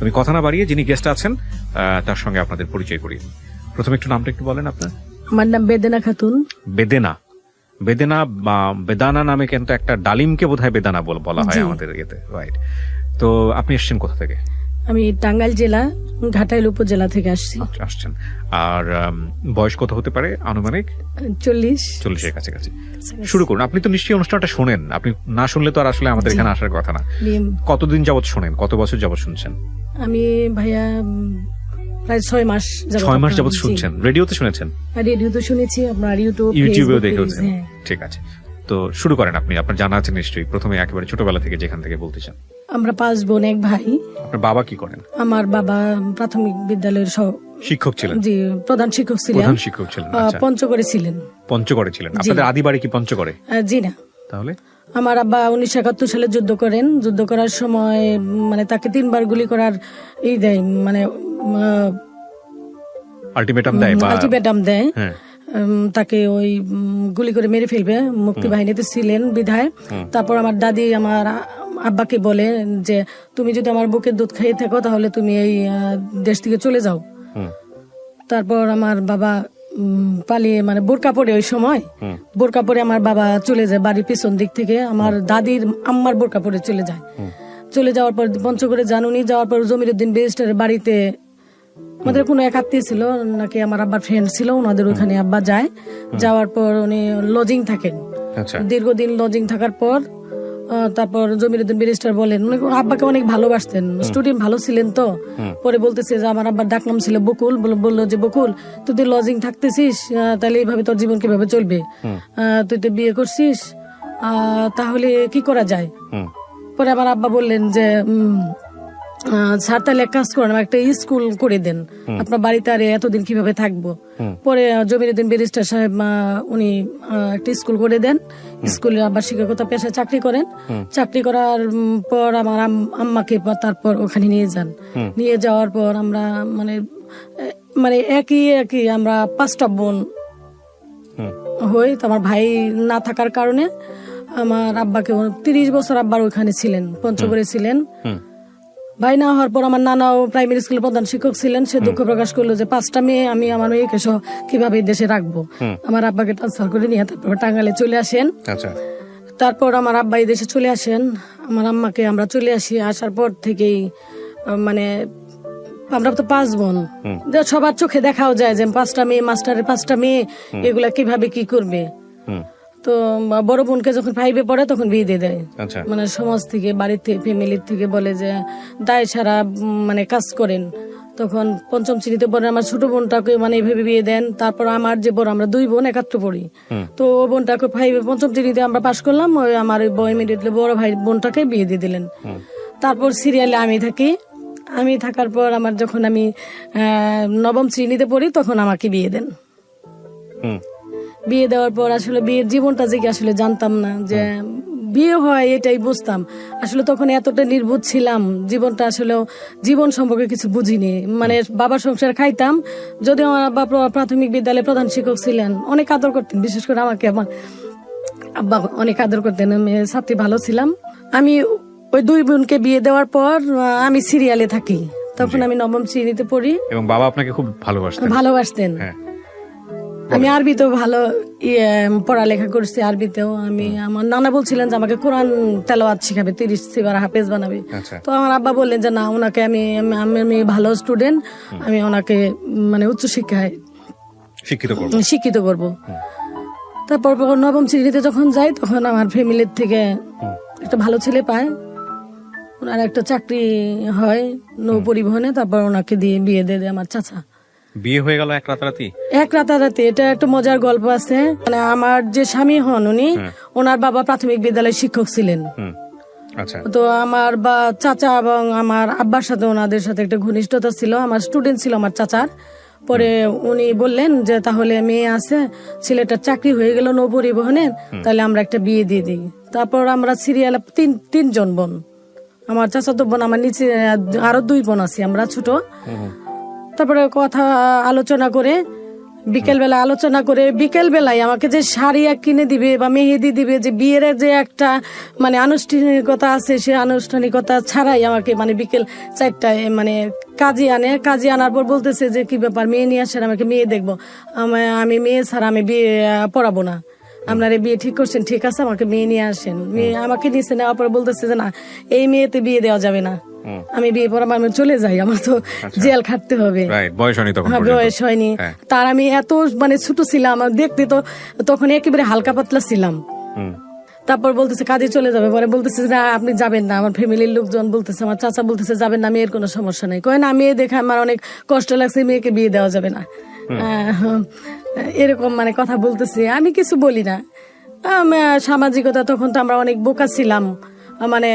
তুমি কথা না বাড়িয়ে যিনি গেস্ট আছেন তার সঙ্গে আপনাদের পরিচয় করিয়ে দিই। প্রথমে একটু নামটা একটু বলেন আপনার। আমার নাম বেদেনা খাতুন। বেদেনা, বেদেনা বা বেদানা নামে কিন্তু একটা ডালিমকে বোধহয় বেদানা বলা হয় আমাদের ইয়েতে, রাইট? তো আপনি এসেছেন কোথা থেকে? আমি টাঙ্গাইল জেলা ঘাটাইল উপজেলা থেকে আসছেন। আর বয়স কত হতে পারে আনুমানিক? 40-এর কাছাকাছি। শুরু করুন। আপনি তো নিশ্চয়ই অনুষ্ঠানটা শোনেন, আপনি না শুনলে তো আর আসলে আমাদের এখানে আসার কথা না। কতদিন যাবত শোনেন, কত বছর যাবত শুনছেন? আমি ভাইয়া প্রায় 6 মাস যাবত শুনছেন। রেডিওতে শুনেছেন? রেডিওতে শুনেছি, আপনার ইউটিউবেও দেখেছেন। ঠিক আছে, তো শুরু করেন আপনি। আপনার জানা আছে নিশ্চয়ই, প্রথমে একেবারে ছোটবেলা থেকে যেখান থেকে বলতে চান। আমরা 5 বোন 1 ভাই। আপনার বাবা কি করেন? আমার বাবা প্রাথমিক বিদ্যালয়ের শিক্ষক ছিলেন। জি, প্রধান শিক্ষক ছিলেন। পঞ্চগড়ে ছিলেন। আপনাদের আদি বাড়ি কি পঞ্চগড়ে? জি না। তাহলে আমার আব্বা 1971 সালে যুদ্ধ করেন। যুদ্ধ করার সময় মানে তাকে 3 বার গুলি করার দেয়, মানে আলটিমেটাম দেয়। তাকে ওই গুলি করে মেরে ফেলবে, মুক্তিবাহিনীতে ছিলেন বিধায়। তারপর আমার দাদি আমার আব্বাকে বলে যে তুমি যদি আমার বুকের দুধ খেয়ে থাকো তাহলে তুমি এই দেশ থেকে চলে যাও। তারপর আমার বাবা পালিয়ে, মানে বোরকা পরে, ওই সময় বোরকা পরে আমার বাবা চলে যায় বাড়ির পিছন দিক থেকে। আমার দাদির আম্মার বোরকা পরে চলে যাওয়ার পর পঞ্চগড়ে জানুনি, যাওয়ার পর জমিরুদ্দিন ব্যারিস্টারের বাড়িতে আমাদের কোনো এক আত্মীয় ছিল নাকি আমার আব্বার ফ্রেন্ড ছিল, ওনাদের ওখানে আব্বা যায়। যাওয়ার পর উনি লজিং থাকেন, দীর্ঘদিন লজিং থাকার পর তারপর জমিরুদ্দিন ব্যারিস্টার বলেন, আব্বাকে অনেক ভালোবাসতেন, স্টুডেন্ট ভালো ছিলেন। তো পরে বলতেছে যে আমার আব্বার ডাকনাম ছিল বকুল, বললো যে বকুল তুই লজিং থাকতেছিস, তাহলে এইভাবে তোর জীবন কিভাবে চলবে? তুই তো বিয়ে করছিস, তাহলে কি করা যায়? পরে আমার আব্বা বললেন যে স্যার তাহলে এক কাজ করেন, একটা স্কুল করে দেন, আপনার বাড়িতে আর এতদিন কিভাবে থাকবো? পরে জমিরুদ্দিন ব্যারিস্টার সাহেব উনি একটা স্কুল করে দেন। স্কুলে আবার শিক্ষকতা পেশায় চাকরি করেন। চাকরি করার পর আমার আম্মাকে তারপর ওখানে নিয়ে যাওয়ার পর আমরা মানে একই আমরা 5টা বোন হই। তো আমার ভাই না থাকার কারণে আমার আব্বাকে 30 বছর আব্বার ওখানে ছিলেন, পঞ্চগড়ে ছিলেন। ভাই না হওয়ার পর আমার নানাও প্রাইমারি স্কুলের প্রধান শিক্ষক ছিলেন। সে দুঃখ প্রকাশ করলো যে 5টা মেয়ে, আমি আমার মেয়েকে কিভাবে দেশে রাখবো। আমার আব্বাকে ট্রান্সফার করে নিয়ে তারপর টাঙ্গাইলে চলে আসেন। তারপর আমার আব্বা এই দেশে চলে আসেন, আমার আম্মাকে আমরা চলে আসি। আসার পর থেকেই মানে আমরা তো 5 বোন, সবার চোখে দেখাও যায় যে 5টা মেয়ে, মাস্টারের 5টা মেয়ে, এগুলা কিভাবে কি করবে। তো বড় বোনকে যখন 5-এ পড়ে তখন বিয়ে দিয়ে দেয়। মানে সমাজ থেকে, বাড়ির থেকে, ফ্যামিলির থেকে বলে যে দায় সারা মানে কাজ করেন। তখন 5ম শ্রেণীতে পড়ে আমার ছোট বোনটাকে মানে এইভাবে বিয়ে দেন। তারপর আমার যে বড়, আমরা 2 বোন একত্র পড়ি, তো ও বোনটাকে 5ম শ্রেণীতে আমরা পাশ করলাম। ওই আমার ইমিডিয়েটলি বড় ভাই বোনটাকে বিয়ে দিয়ে দিলেন। তারপর সিরিয়ালে আমি থাকি। আমি থাকার পর আমার যখন আমি 9ম শ্রেণীতে পড়ি তখন আমাকে বিয়ে দেন। বিয়ে দেওয়ার পর আসলে বিয়ের জীবনটা যে আসলে জানতাম না যে বিয়ে হয়, এটাই বুঝতাম। আসলে তখন এতটা নির্বোধ ছিলাম, জীবনটা আসলে জীবন সম্পর্কে কিছু বুঝিনি। মানে বাবার সংসার খাইতাম, যদিও আমার বাবা প্রাথমিক বিদ্যালয়ে প্রধান শিক্ষক ছিলেন, অনেক আদর করতেন, বিশেষ করে আমাকে আমার আব্বা অনেক আদর করতেন। আমি ছাত্রী ভালো ছিলাম। আমি ওই 2 বোনকে বিয়ে দেওয়ার পর আমি সিরিয়ালে থাকি। তখন আমি 9ম শ্রেণীতে পড়ি এবং বাবা আপনাকে খুব ভালোবাসতেন। আমি আরবিতেও ভালো পড়ালেখা করছি, আরবিতেও। আমার নানা বলছিলেন যে আমাকে কোরআন তেলাওয়াত শিখাবে, 30 সিবার হাফেজ বানাবে। তো আমার আব্বা বললেন যে না, ওনাকে আমি ভালো স্টুডেন্ট, আমি ওনাকে মানে উচ্চ শিক্ষায় শিক্ষিত করব। তারপর 9ম শ্রেণীতে যখন যাই তখন আমার ফ্যামিলির থেকে একটা ভালো ছেলে পায়, ওনার একটা চাকরি হয় নৌ পরিবহনে। তারপর ওনাকে দিয়ে বিয়ে দিয়ে দেয় আমার চাচা। বিয়ে হয়ে গেল এক রাতারাতি। এটা একটা মজার গল্প আছে। মানে আমার যে স্বামী হন উনি, ওনার বাবা প্রাথমিক বিদ্যালয়ের শিক্ষক ছিলেন। তো আমার চাচা এবং আমার আব্বার সাথে ওনাদের সাথে একটা ঘনিষ্ঠতা ছিল। আমার স্টুডেন্ট ছিল আমার চাচার। পরে উনি বললেন যে তাহলে মেয়ে আছে, ছেলেটার চাকরি হয়ে গেল নৌ পরিবহনের, তাহলে আমরা একটা বিয়ে দিয়ে দিই। তারপর আমরা সিরিয়াল 3 জন বোন, আমার চাচাতো বোন, আমার নিচে আরো 2 বোন আছি, আমরা ছোট। তারপরে কথা আলোচনা করে বিকেল বেলা আলোচনা করে বিকেল বেলায় আমাকে যে শাড়ি কিনে দিবে বা মেহেদি দিবে, যে বিয়ের যে একটা মানে আনুষ্ঠানিকতা আছে, সে আনুষ্ঠানিকতা ছাড়াই আমাকে মানে বিকেল 4টায় মানে কাজে আনার পর বলতেছে যে কি ব্যাপার, মেয়ে নিয়ে আসেন, আমাকে মেয়ে দেখবো। আমি মেয়ে ছাড়া আমি বিয়ে পড়াবো না, আপনারা বিয়ে ঠিক করছেন, ঠিক আছে আমাকে মেয়ে নিয়ে আসেন। মেয়ে আমাকে নিচে নেওয়ার পর বলতেছে যে না, এই মেয়েতে বিয়ে দেওয়া যাবে না, আমি বিয়ে পড়াবো, আমি চলে যাই, আমার তো জেল খাটতে হবে, বয়স হয়নি। তার আমি এত মানে ছোট ছিলাম, দেখতে তো তখন একেবারে হালকা পাতলা ছিলাম। তারপর বলতেছে কাজে চলে যাবে, পরে বলতেছে না আপনি যাবেন না, আমার ফ্যামিলির লোকজন বলতেছে, আমার চাচা বলতেছে যাবেন না, মেয়ের কোনো সমস্যা নেই। কয় না, মেয়ে দেখে আমার অনেক কষ্ট লাগছে, মেয়েকে বিয়ে দেওয়া যাবে না, এরকম মানে কথা বলতেছে। আমি কিছু বলি না, সামাজিকতা তখন তো আমরা অনেক বোকা ছিলাম, মানে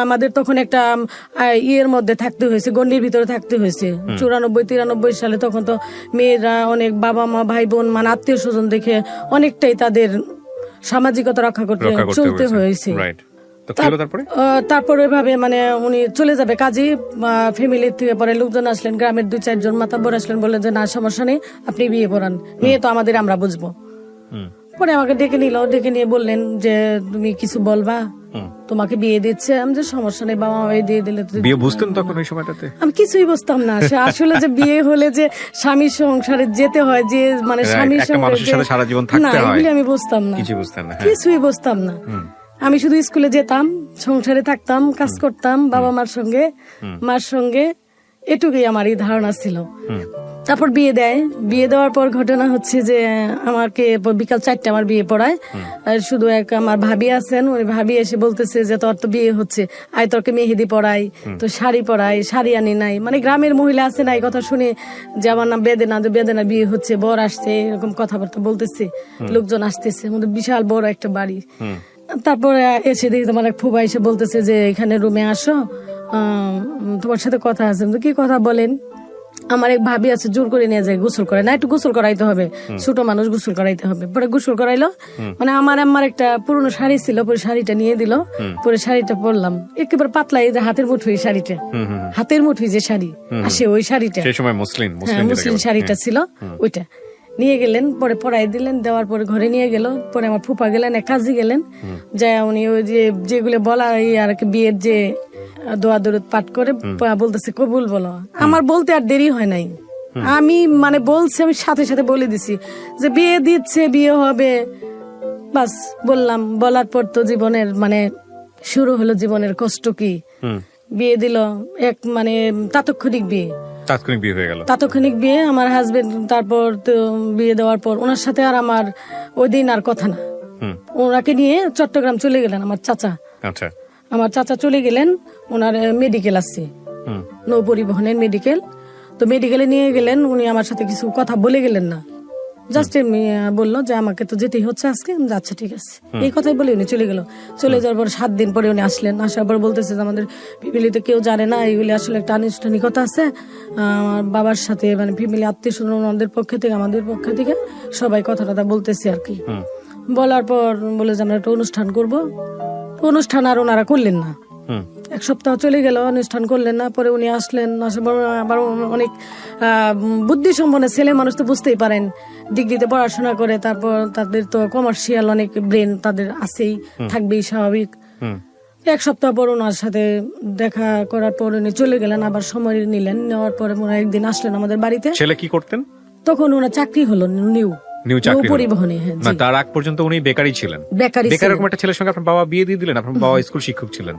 আমাদের তখন একটা ইয়ের মধ্যে থাকতে হয়েছে, গণ্ডির ভিতরে থাকতে হয়েছে। 94-93 সালে তখন তো মেয়েরা অনেক বাবা মা ভাই বোন মানে আত্মীয় স্বজন দেখে অনেকটাই তাদের সামাজিকতা রক্ষা করতে চলতে হয়েছে। তারপর ওইভাবে মানে উনি চলে যাবে কাজী, ফ্যামিলির থেকে পরে লোকজন আসলেন, গ্রামের 2-4 জন মাতাব্বর আসলেন, বললেন যে না সমস্যা নেই, আপনি বিয়ে পড়ান, মেয়ে তো আমাদের আমরা বুঝবো। পরে আমাকে ডেকে নিয়ে বললেন যে তুমি কিছু বলবা, তোমাকে বিয়ে দিচ্ছে। আমি যে সমস্যা নেই, বাবা মাই দিয়ে দিলে। বিয়ে বুঝতেন তখন ওই সময়টাতে? আমি কিছুই বুঝতাম না আসলে, যে বিয়ে হলে যে স্বামীর সংসারে যেতে হয়, যে মানে স্বামীর সঙ্গে সারা জীবন থাকতে হয়, এগুলি আমি বুঝতাম না, কিছুই বুঝতাম না। আমি শুধু স্কুলে যেতাম, সংসারে থাকতাম, কাজ করতাম বাবা মার সঙ্গে, এটুকুই আমার এই ধারণা ছিল। তারপর বিয়ে দেওয়ার পর ঘটনা হচ্ছে যে আমাকে বিকাল 4টায় আমার বিয়ে পড়ায়। শুধু এক আমার ভাবি আছেন, ওই ভাবি এসে বলতেছে যে তোর তো বিয়ে হচ্ছে, আয় তোরকে মেহেদি পড়াই, তো শাড়ি পড়াই, শাড়ি আনি নাই। মানে গ্রামের মহিলা আছে না, এই কথা শুনে যে আমার নাম বেদেনা বিয়ে হচ্ছে, বর আসছে, এরকম কথাবার্তা বলতেছে, লোকজন আসতেছে, আমাদের বিশাল বড় একটা বাড়ি। তারপরে এসে দেখি তোমার এক ফুবা এসে বলতেছে যে এখানে রুমে আসো, তোমার সাথে কথা আছে। কি কথা বলেন? আমার এক ভাবি আছে, জোর করে নিয়ে যায় গোসল করে, না একটু গোসল করাইতে হবে, ছোট মানুষ গোসল করাইতে হবে। পরে গোসল করাইলো, মানে আমার একটা পুরনো শাড়ি ছিল, পরে শাড়িটা নিয়ে দিল, পরে শাড়িটা পরলাম, একেবারে পাতলা, এই যে হাতের মুঠোই শাড়িটা, হাতের মুঠোই যে শাড়ি আসে, ওই শাড়িটা মুসলিম শাড়িটা ছিল, ওইটা নিয়ে গেলেন, পরে পরাই দিলেন, দেওয়ার পরে ঘরে নিয়ে গেল। পরে আমার ফুপা গেলেন, এক কাজে গেলেন, যায় উনি ওই যে যেগুলো বলা আর কি বিয়ের যে দোয়া দরুদ পাঠ করে বলতেছে কবুল বলো। আমার বলতে আর দেরি হয় নাই, আমি মানে বলছি, আমি সাথে সাথে বলে দিছি যে বিয়ে দিচ্ছে, বিয়ে হবে, বাস বললাম। বলার পর তো জীবনের মানে শুরু হলো জীবনের কষ্ট। কি বিয়ে দিল, এক মানে তাৎক্ষণিক বিয়ে, আমার হাজবেন্ড। তারপর তো বিয়ে দেওয়ার পর ওনার সাথে আর আমার ওই দিন আর কথা না, ওনাকে নিয়ে চট্টগ্রাম চলে গেলেন আমার চাচা। আমার চাচা চলে গেলেন, ওনার মেডিকেল আছে, নৌ পরিবহনের মেডিকেল, তো মেডিকেলে নিয়ে গেলেন। উনি আমার সাথে কিছু কথা বলে গেলেন না, জাস্ট বললো যে আমাকে তো যেতেই হচ্ছে আজকে, আচ্ছা ঠিক আছে, এই কথাই বলে উনি চলে গেল। চলে যাওয়ার পর 7 দিন পরে উনি আসলেন, আসার পর বলতেছে যে আমাদের ফ্যামিলিতে কেউ জানে না, এগুলি আসলে একটা আনুষ্ঠানিকতা আছে, আমার বাবার সাথে মানে ফ্যামিলি আত্মীয় স্বজন ওনাদের পক্ষ থেকে আমাদের পক্ষ থেকে সবাই কথা বলতেছে আর কি। বলার পর বলে যে আমরা একটা অনুষ্ঠান করবো। অনুষ্ঠান আর ওনারা করলেন না, 1 সপ্তাহ চলে গেল, অনুষ্ঠান করলেন না। পরে উনি আসলেন, আবার অনেক বুদ্ধিসম্পন্ন ছেলে মানুষ, তো বুঝতেই পারেন, ডিগ্রিতে পড়াশোনা করে, তারপর তাদের তো কমার্শিয়াল অনেক ব্রেন তাদের আছেই, থাকবেই স্বাভাবিক। 1 সপ্তাহ পর ওনার সাথে দেখা করার পর উনি চলে গেলেন, আবার সময় নিলেন, নেওয়ার পরে ওনারা একদিন আসলেন আমাদের বাড়িতে। ছেলে কি করতেন তখন? ওনার চাকরি হলো পরিবহনে। তার আগ পর্যন্ত উনি বেকারই ছিলেন। এরকম একটা ছেলের সঙ্গে আপনার বাবা বিয়ে দিয়ে দিলেন। আপনার বাবা স্কুল শিক্ষক ছিলেন,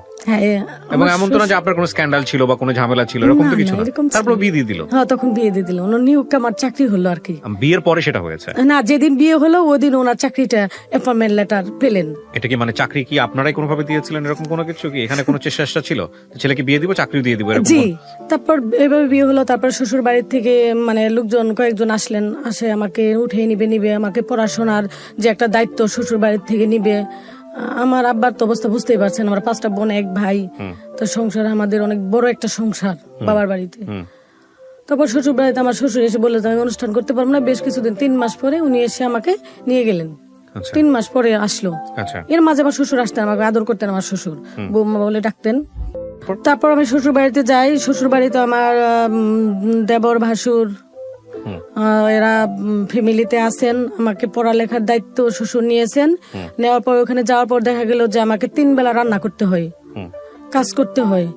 এবং এমন তো না যে আপনার কোনো স্ক্যান্ডাল ছিল বা কোনো ঝামেলা ছিল, এরকম তো কিছু না। তারপর বিয়ে দিয়ে দিল। হ্যাঁ, তখন বিয়ে দিয়ে দিল। ওনার নিয়োগ আমার চাকরি হলো আর কি। বিয়ের পরে সেটা হয়েছে না, যেদিন বিয়ে হলো ওই দিন ওনার চাকরিটা অ্যাপয়েন্টমেন্ট লেটার পেলেন। এটা কি মানে চাকরি কি আপনারাই কোনোভাবে দিয়েছিলেন, এরকম কোনো কিছু কি এখানে কোনো চেষ্টা ছিল ছেলেকে বিয়ে দিব, চাকরি দিয়ে দিব? জি, তারপর এভাবে বিয়ে হলো। তারপর শ্বশুর বাড়ির থেকে মানে লোকজন কয়েকজন আসলেন, আসে আমাকে উঠে নিবে, আমাকে পড়াশোনার যে একটা দায়িত্ব শ্বশুর বাড়ির থেকে নিবে। আমার আব্বার তো অবস্থা বুঝতেই পারছেন, আমার 5টা বোন, 1 ভাই, তো সংসার আমাদের অনেক বড় একটা সংসার বাবার বাড়িতে। তারপর শ্বশুর বাড়িতে আমার শ্বশুর এসে বললো আমি অনুষ্ঠান করতে পারবো না। বেশ কিছুদিন, 3 মাস পরে উনি এসে আমাকে নিয়ে গেলেন। 3 মাস পরে আসলো। এর মাঝে আমার শ্বশুর আসতেন, আমাকে আদর করতেন আমার শ্বশুর, বৌমা বলে ডাকতেন। তারপর আমি শ্বশুর বাড়িতে যাই। শ্বশুর বাড়িতে আমার দেবর, ভাসুর, এরা ফ্যামিলিতে আছেন, আমাকে পড়ালেখার দায়িত্ব শ্বশুর নিয়েছেন। নেওয়ার পর ওখানে যাওয়ার পর দেখা গেল যে আমাকে 3 বেলা রান্না করতে হয়, কাজ করতে হয়।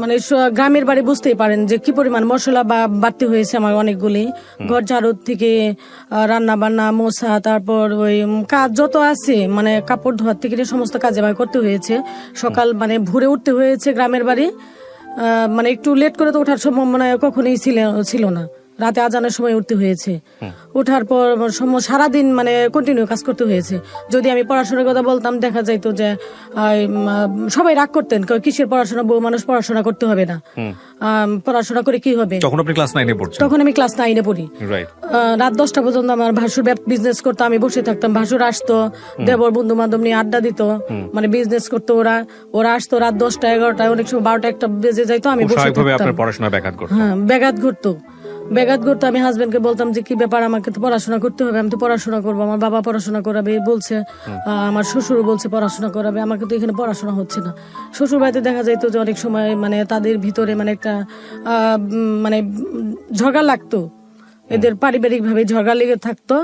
মানে গ্রামের বাড়ি বুঝতেই পারেন যে কি পরিমাণ মশলা বাড়তি হয়েছে আমার অনেকগুলি। ঘর ঝাড়ু থেকে রান্না বান্না, মোছা, তারপর ওই কাজ যত আছে, মানে কাপড় ধোয়ার থেকে সমস্ত কাজ আমার করতে হয়েছে। সকাল মানে ভোরে উঠতে হয়েছে গ্রামের বাড়ি, মানে একটু লেট করে তো ওঠার সম্ভাবনা কখনোই ছিল না। রাতে আজানের সময় উঠতে হয়েছে, উঠার পর সারাদিন মানে কন্টিনিউ কাজ করতে হয়েছে। যদি আমি পড়াশোনার কথা বলতাম, দেখা যাইতো যে সবাই রাগ করতেন, কিসের পড়াশোনা, বউ মানুষ পড়াশোনা করতে হবে না, পড়াশোনা করে কি হবে। তখন আপনি ক্লাস 9-এ পড়ছেন? তখন আমি ক্লাস 9-এ পড়ি। রাত 10টা পর্যন্ত আমার ভাসুর বিজনেস করতো, আমি বসে থাকতাম। ভাসুর আসতো, দেবর বন্ধু বান্ধব নিয়ে আড্ডা দিত, মানে বিজনেস করতো। ওরা আসতো রাত 10টা 11টায়, অনেক সময় 12টা 1টা বেজে যাইতো, আমি বসে থাকতাম। হ্যাঁ, ব্যাঘাত ঘটতো। আমি হাজবেন্ডকে বলতাম যে কি ব্যাপার, আমাকে তো পড়াশোনা করতে হবে, আমি তো পড়াশোনা করবো, আমার বাবা পড়াশোনা করাবে বলছে, আমার শ্বশুর বলছে পড়াশোনা করাবে, আমাকে তো এখানে পড়াশোনা হচ্ছে না। শ্বশুর বাড়িতে দেখা যাইতো যে অনেক সময় মানে তাদের ভিতরে মানে একটা মানে ঝগড়া লাগতো, এদের পারিবারিক ভাবে ঝগড়া লেগে থাকতো।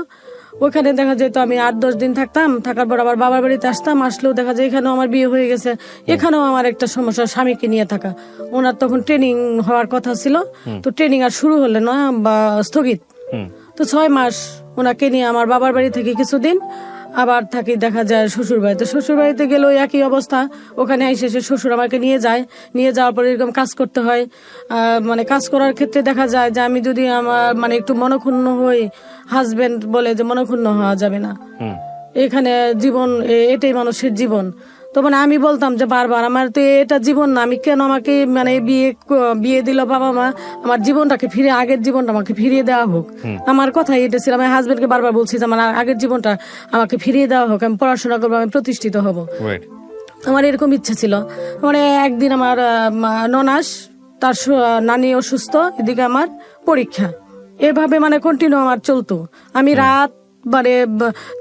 ওখানে দেখা যেত আমি 8-10 দিন থাকতাম, থাকার পর আবার বাবার বাড়িতে আসতাম। আসলেও দেখা যায় এখানেও আমার বিয়ে হয়ে গেছে, এখানেও আমার একটা সমস্যা, স্বামীকে নিয়ে থাকা। ওনার তখন ট্রেনিং হওয়ার কথা ছিল, তো ট্রেনিং আর শুরু হলে না বা স্থগিত। তো 6 মাস ওনাকে নিয়ে আমার বাবার বাড়ি থেকে কিছুদিন আবার থাকি দেখা যায় শ্বশুর বাড়িতে। শ্বশুর বাড়িতে গেলেও একই অবস্থা, ওখানে এসে শ্বশুর আমাকে নিয়ে যাওয়ার পর এরকম কাজ করতে হয়। মানে কাজ করার ক্ষেত্রে দেখা যায় যে আমি যদি আমার মানে একটু মনক্ষুণ্ণ হই, হাজবেন্ড বলে যে মনক্ষুণ্ণ হওয়া যাবে না, এখানে জীবন এটাই মানুষের জীবন। তো মানে আমি বলতাম যে বারবার আমার তো এটা জীবন না, আমি কেন আমাকে মানে বিয়ে দিল বাবা মা, আমার জীবনটাকে ফিরে, আগের জীবনটা আমাকে ফিরিয়ে দেওয়া হোক। আমার কথাই এটা ছিল, আমি হাজবেন্ডকে বারবার বলছি যে আমার আগের জীবনটা আমাকে ফিরিয়ে দেওয়া হোক, আমি পড়াশোনা করবো, আমি প্রতিষ্ঠিত হব। আমার এরকম ইচ্ছা ছিল। মানে একদিন আমার ননাস, তার নানি অসুস্থ, এদিকে আমার পরীক্ষা, এভাবে মানে কন্টিনিউ আমার চলতো। আমি রাত মানে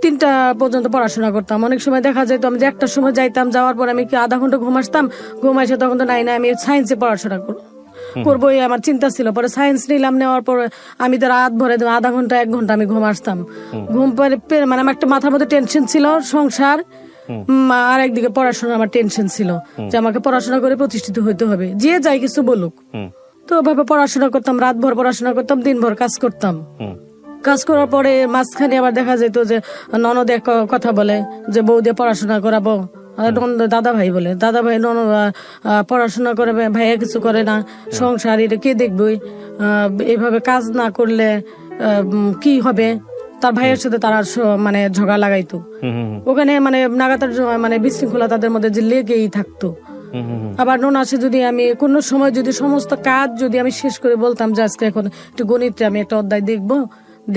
3টা পর্যন্ত পড়াশোনা করতাম। অনেক সময় দেখা যেত আমি যে 1টার সময় যাইতাম, যাওয়ার পর আমি আধা ঘন্টা ঘুম আসে, তখন তো নাই আমি সায়েন্সে পড়াশোনা করবো, আমার চিন্তা ছিল। পরে সায়েন্স নিলাম, নেওয়ার পর আমি তো রাত ভরে আধা ঘন্টা 1 ঘন্টা আমি ঘুম আসতাম। ঘুম পরে মানে আমার একটা মাথার মধ্যে টেনশন ছিল, সংসার আর একদিকে পড়াশোনা, আমার টেনশন ছিল যে আমাকে পড়াশোনা করে প্রতিষ্ঠিত হইতে হবে, যে যাই কিছু বলুক। তো ওভাবে পড়াশোনা করতাম, রাত ভর পড়াশোনা করতাম, দিনভর কাজ করতাম। কাজ করার পরে মাঝখানে আবার দেখা যেত যে ননদ এক কথা বলে যে বউ দিয়ে পড়াশোনা করাবো, দাদা ভাই বলে, দাদা ভাই পড়াশোনা করে, ভাইয়া কিছু করে না, সংসার এটা কে দেখবই, এভাবে কাজ না করলে কি হবে। তার ভাইয়ের সাথে তারা মানে ঝগড়া লাগাইতো, ওখানে মানে নাগাতার মানে বিশৃঙ্খলা তাদের মধ্যে যে লেগেই থাকতো। আবার ননাসে যদি আমি কোনো সময় যদি সমস্ত কাজ যদি আমি শেষ করে বলতাম যে আজকে এখন একটু গণিতে আমি একটা অধ্যায়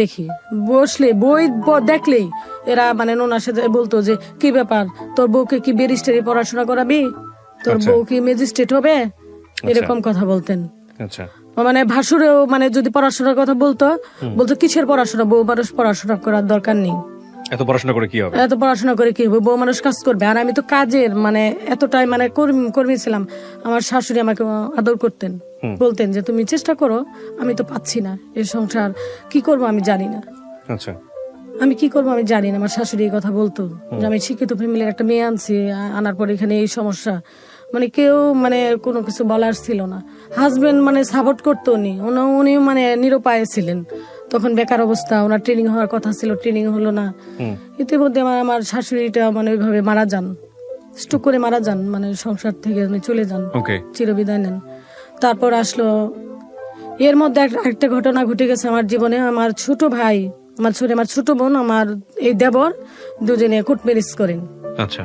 দেখি, বসলে বই দেখলেই এরা মানে ননাসে বলতো যে কি ব্যাপার, তোর বউকে কি ব্যারিস্টারি পড়াশোনা করাবি, তোর বউ কি ম্যাজিস্ট্রেট হবে, এরকম কথা বলতেন। মানে ভাসুরেও মানে যদি পড়াশোনার কথা বলতো কিসের পড়াশোনা, বউ মানুষ পড়াশোনা করার দরকার নেই, এত পড়াশোনা করে কি হবে, বউ মানুষ কাজ করবে। আর আমি তো কাজের মানে এতটাই মানে কর্মী ছিলাম। আমার শাশুড়ি আমাকে আদর করতেন, বলতেন যে তুমি চেষ্টা করো, আমি তো পাচ্ছি না, এই সংসার কি করবো আমি জানি না, আমি কি করবো আমি জানি না। আমার শাশুড়ি এই কথা বলতো যে আমি শিক্ষিত ফ্যামিলির একটা মেয়ে আনছি, আনার পর এখানে এই সমস্যা, মানে কেউ মানে কোনো কিছু বলার ছিল না। হাজবেন্ড মানে সাপোর্ট করতো উনি মানে নিরুপায় ছিলেন, তখন বেকার অবস্থা, ওনার ট্রেনিং হওয়ার কথা ছিল, ট্রেনিং হলো না। ইতিমধ্যে আমার শাশুড়িটা মানে ওইভাবে মারা যান, স্ট্রোক করে মারা যান, মানে সংসার থেকে চলে যান, চিরবিদায় নেন। তারপর আসলো এর মধ্যে একটা ঘটনা ঘটে গেছে আমার জীবনে। আমার ছোট ভাই, আমার ছোট বোন, আমার এই দেবর, দুজনে কোর্ট ম্যারেজ করেন। আচ্ছা,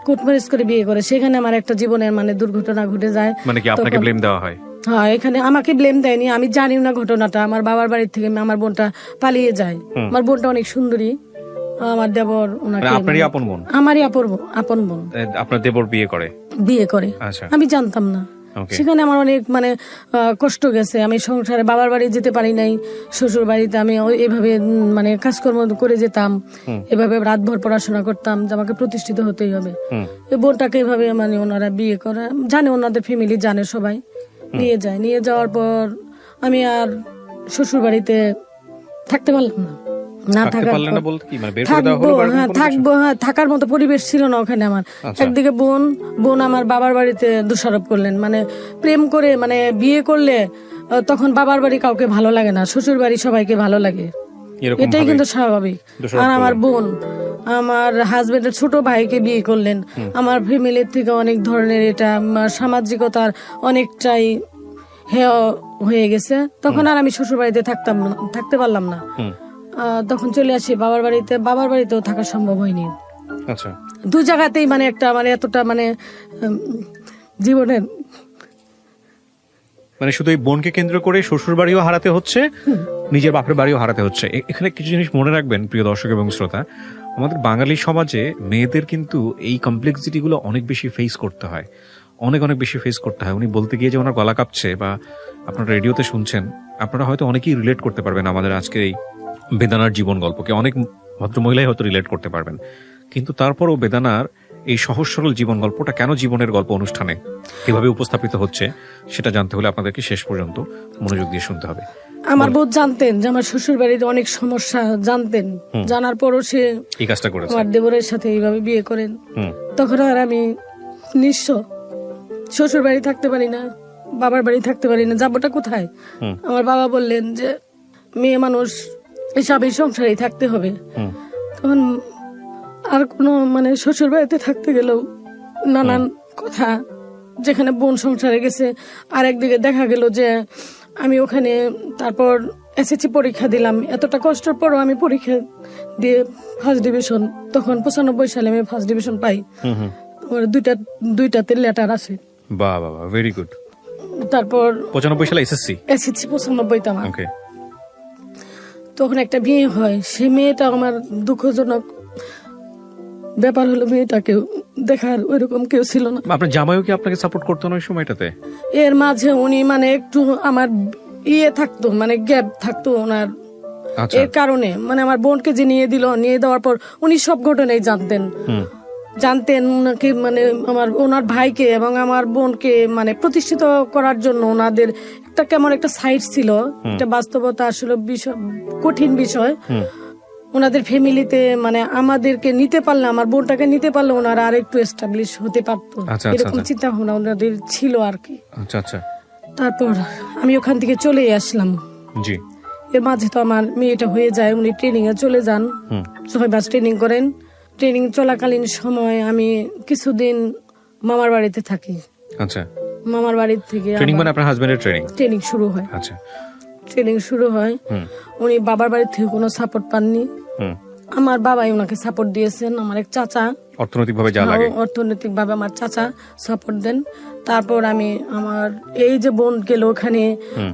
কোর্ট ম্যারেজ করে বিয়ে করে, সেখানে আমার একটা জীবনের মানে দুর্ঘটনা ঘটে যায়। মানে কি আপনাকে ব্লেম দেওয়া হয়? হ্যাঁ, এখানে আমাকে ব্লেম দেয়নি, আমি জানি না ঘটনাটা। আমার বাবার বাড়ি থেকে আমার বোনটা পালিয়ে যায়। আমার বোনটা অনেক সুন্দরী, আমার দেবর আপনারই আপন বোন? আমারই আপন বোন। আপনার দেবর বিয়ে করে? আচ্ছা, আমি জানতাম না। সেখানে আমার অনেক মানে কষ্ট গেছে। আমি সংসারে বাবার বাড়ি যেতে পারি নাই, শ্বশুর বাড়িতে আমি এভাবে মানে কাজকর্ম করে যেতাম, এভাবে রাতভর পড়াশোনা করতাম যে আমাকে প্রতিষ্ঠিত হতেই হবে। এই বোনটাকে এভাবে মানে ওনারা বিয়ে করে, জানে ওনাদের ফ্যামিলি জানে, সবাই নিয়ে যাওয়ার পর আমি আর শ্বশুর বাড়িতে থাকতে পারলাম না। থাকবো, থাকার মতো পরিবেশ ছিল না ওখানে আমার। একদিকে বোন আমার বাবার বাড়িতে দোষারোপ করলেন, মানে প্রেম করে, মানে বিয়ে করলে তখন বাবার বাড়ি কাউকে ভালো লাগে না, শ্বশুর বাড়ি সবাইকে ভালো লাগে, এটাই কিন্তু স্বাভাবিক। আর আমার বোন আমার হাজবেন্ডের ছোট ভাইকে বিয়ে করলেন, আমার ফ্যামিলির থেকে অনেক ধরনের এটা সামাজিকতার অনেকটাই হেয় হয়ে গেছে। তখন আর আমি শ্বশুর বাড়িতে থাকতে পারলাম না, তখন চলে আসি বাবার বাড়িতে। বাবার বাড়িতেও থাকা সম্ভব হয়নি। আচ্ছা, দুই জায়গাতেই মানে একটা মানে এতটা মানে জীবনের মানে শুধু এই বোনকে কেন্দ্র করে শ্বশুর বাড়িও হারাতে হচ্ছে, নিজের বাপের বাড়িও হারাতে হচ্ছে। এখানে কিছু জিনিস মনে রাখবেন প্রিয় দর্শক এবং শ্রোতা, আমাদের বাঙালি সমাজে মেয়েদের কিন্তু এই কমপ্লেক্সিটি গুলো অনেক বেশি ফেস করতে হয়, অনেক বেশি ফেস করতে হয়। উনি বলতে গিয়ে যে ওনার গলা কাঁপছে, বা আপনারা রেডিওতে শুনছেন, আপনারা হয়তো অনেকেই রিলেট করতে পারবেন আমাদের আজকের এই বেদানার জীবন গল্পকে, অনেক ভদ্রমহিলাই হয়তো রিলেট করতে পারবেন। কিন্তু তারপরও বেদানার এই সহজ সরল জীবন গল্পটা কেন জীবনের গল্প অনুষ্ঠানে কিভাবে উপস্থাপিত হচ্ছে সেটা জানতে হলে আপনাদেরকে শেষ পর্যন্ত মনোযোগ দিয়ে শুনতে হবে। আমার বোন জানতেন যে আমার শ্বশুর বাড়ির অনেক সমস্যা, জানতেন, জানার পরও সে এই কাজটা করেছে, আমার দেবরের সাথে এইভাবে বিয়ে করেন। তখন আর আমি নিঃস্ব, শ্বশুর বাড়ি থাকতে পারি না, বাবার বাড়ি থাকতে পারি না, যাবোটা কোথায়? আমার বাবা বললেন যে মেয়ে মানুষ এসবই সংসারেই থাকতে হবে। তখন আর কোনো মানে শ্বশুর বাড়িতে থাকতে গেলেও নানান কথা, যেখানে বোন সংসারে গেছে, আর একদিকে দেখা গেল যে আমি ওখানে তারপর এসএসসি পরীক্ষা দিলাম, এতটা কষ্টের পরও আমি পরীক্ষা দিয়ে ফার্স্ট ডিভিশন, তখন 95 সালে আমি ফার্স্ট ডিভিশন পাই। দুইটাতে লেটার আসে। বাহ বাহ, ভেরি গুড। তারপর 95 সালে এসএসসি 95 তে আমার। তখন একটা বিয়ে হয়, সে মেয়েটা আমার দুঃখজনক ব্যাপার হলো, মেয়েটাকে দেখার ওইরকম কেউ ছিল না। আপনার জামাইও কি আপনাকে সাপোর্ট করতো না ওই সময়টাতে? এর মাঝে উনি মানে একটু আমার থাকতো, মানে গ্যাপ থাকতো ওনার, এর কারণে মানে আমার বোনকে যে নিয়ে দেওয়ার পর উনি সব ঘটনাই জানতেন নাকি, মানে ওনার ভাইকে এবং আমার বোনকে মানে প্রতিষ্ঠিত করার জন্য ওনাদের একটা কেমন একটা সাইড ছিল, একটা বাস্তবতা আসলে কঠিন বিষয়। ওনাদের ফ্যামিলিতে মানে আমাদেরকে নিতে পারলে, আমার বোনটাকে নিতে পারলে ওনারা আর একটু এস্টাবলিশ হতে পারতো, এরকম চিন্তা ভাবনা ওনাদের ছিল আর কি। তারপর আমি ওখান থেকে চলে আসলাম। এর মাঝে তো আমার মেয়েটা হয়ে যায়, উনি ট্রেনিং এ চলে যান, 6 মাস ট্রেনিং করেন। ট্রেনিং চলাকালীন সময় আমি কিছুদিন মামার বাড়িতে থাকি। মামার বাড়ি থেকে ট্রেনিং শুরু হয়। ট্রেনিং শুরু হয়, উনি বাবার বাড়ি থেকে কোনো সাপোর্ট পাননি, আমার বাবাই ওনাকে সাপোর্ট দিয়েছেন। আমার এক চাচা অর্থনৈতিকভাবে আমার চাচা সাপোর্ট দেন। তারপর আমি আমার এই যে বোন গেল ওখানে,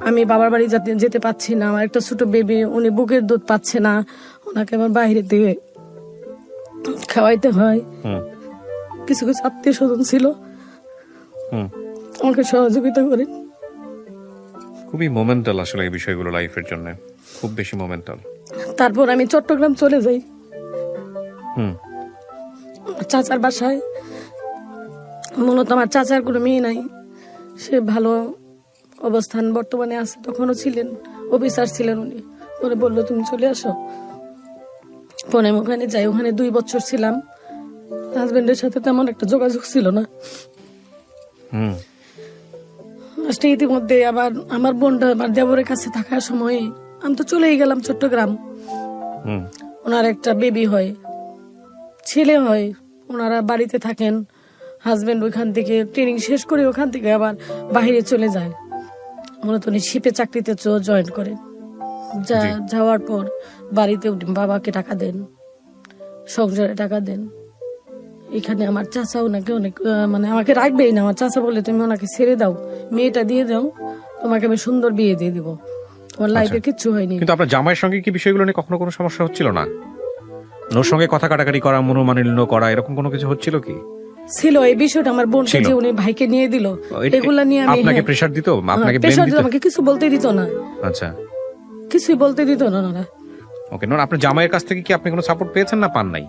আমি বাবার বাড়ি যেতে পারছি না, আমার একটা ছোট বেবি, উনি বুকের দুধ পাচ্ছে না, ওনাকে আমার বাইরে দিয়ে খাওয়াইতে হয়। কিছু কিছু আত্মীয় স্বজন ছিল আমাকে সহযোগিতা করে। খুবই মোমেন্টাল আসলে এই বিষয়গুলো লাইফের জন্য, খুব বেশি মোমেন্টাল। তারপর আমি চট্টগ্রাম চলে যাই চাচার বাসায়। মূলত আমার চাচার কোনো মেয়ে নাই, সে ভালো অবস্থান বর্তমানে আছে, তখনও ছিলেন, অফিসার ছিলেন উনি। পরে বললো তুমি চলে আসো। পরে ওখানে যাই, ওখানে 2 বছর ছিলাম। হাজবেন্ডের সাথে তেমন একটা যোগাযোগ ছিল না। ইতিমধ্যে আবার আমার বোনটা আমার দেবরের কাছে থাকার সময় আমি তো চলেই গেলাম চট্টগ্রাম। ওনার একটা বেবি হয়, ছেলে হয়, ওনারা বাড়িতে থাকেন। হাজবেন্ড ওইখান থেকে ট্রেনিং শেষ করে ওখান থেকে আবার বাইরে চলে যায়। মূলত উনি শিপে চাকরিতে জয়েন করেন। যাওয়ার পর বাড়িতে বাবাকে টাকা দেন, সংসারে টাকা দেন। এখানে আমার চাচা ওনাকে অনেক মানে আমাকে রাখবেই না। আমার চাচা বলে তুমি ওনাকে ছেড়ে দাও, মেয়েটা দিয়ে দাও, তোমাকে আমি সুন্দর বিয়ে দিয়ে দিব, তোমার লাইফে কিচ্ছু হয়নি। কিন্তু আপনার জামাইয়ের সঙ্গে কি বিষয়গুলো নিয়ে কখনো কোনো সমস্যা হচ্ছিল না? ওর সঙ্গে কথা কাটাকাটি করা, মনোমালিন্য করা, এরকম কোনো কিছু হচ্ছিল কি? ছিল এই বিষয়টা। আমার বোনকে যে উনি ভাইকে নিয়ে দিল, এগুলা নিয়ে আমি আপনাকে প্রেসার দিত, আপনাকে প্রেসার দিত, আমাকে কিছু বলতে দিত না। আচ্ছা, কিছুই বলতে দিত না ওনারা। ওকে, আপনার জামাইয়ের কাছ থেকে কি আপনি কোনো সাপোর্ট পেয়েছেন না পান নাই?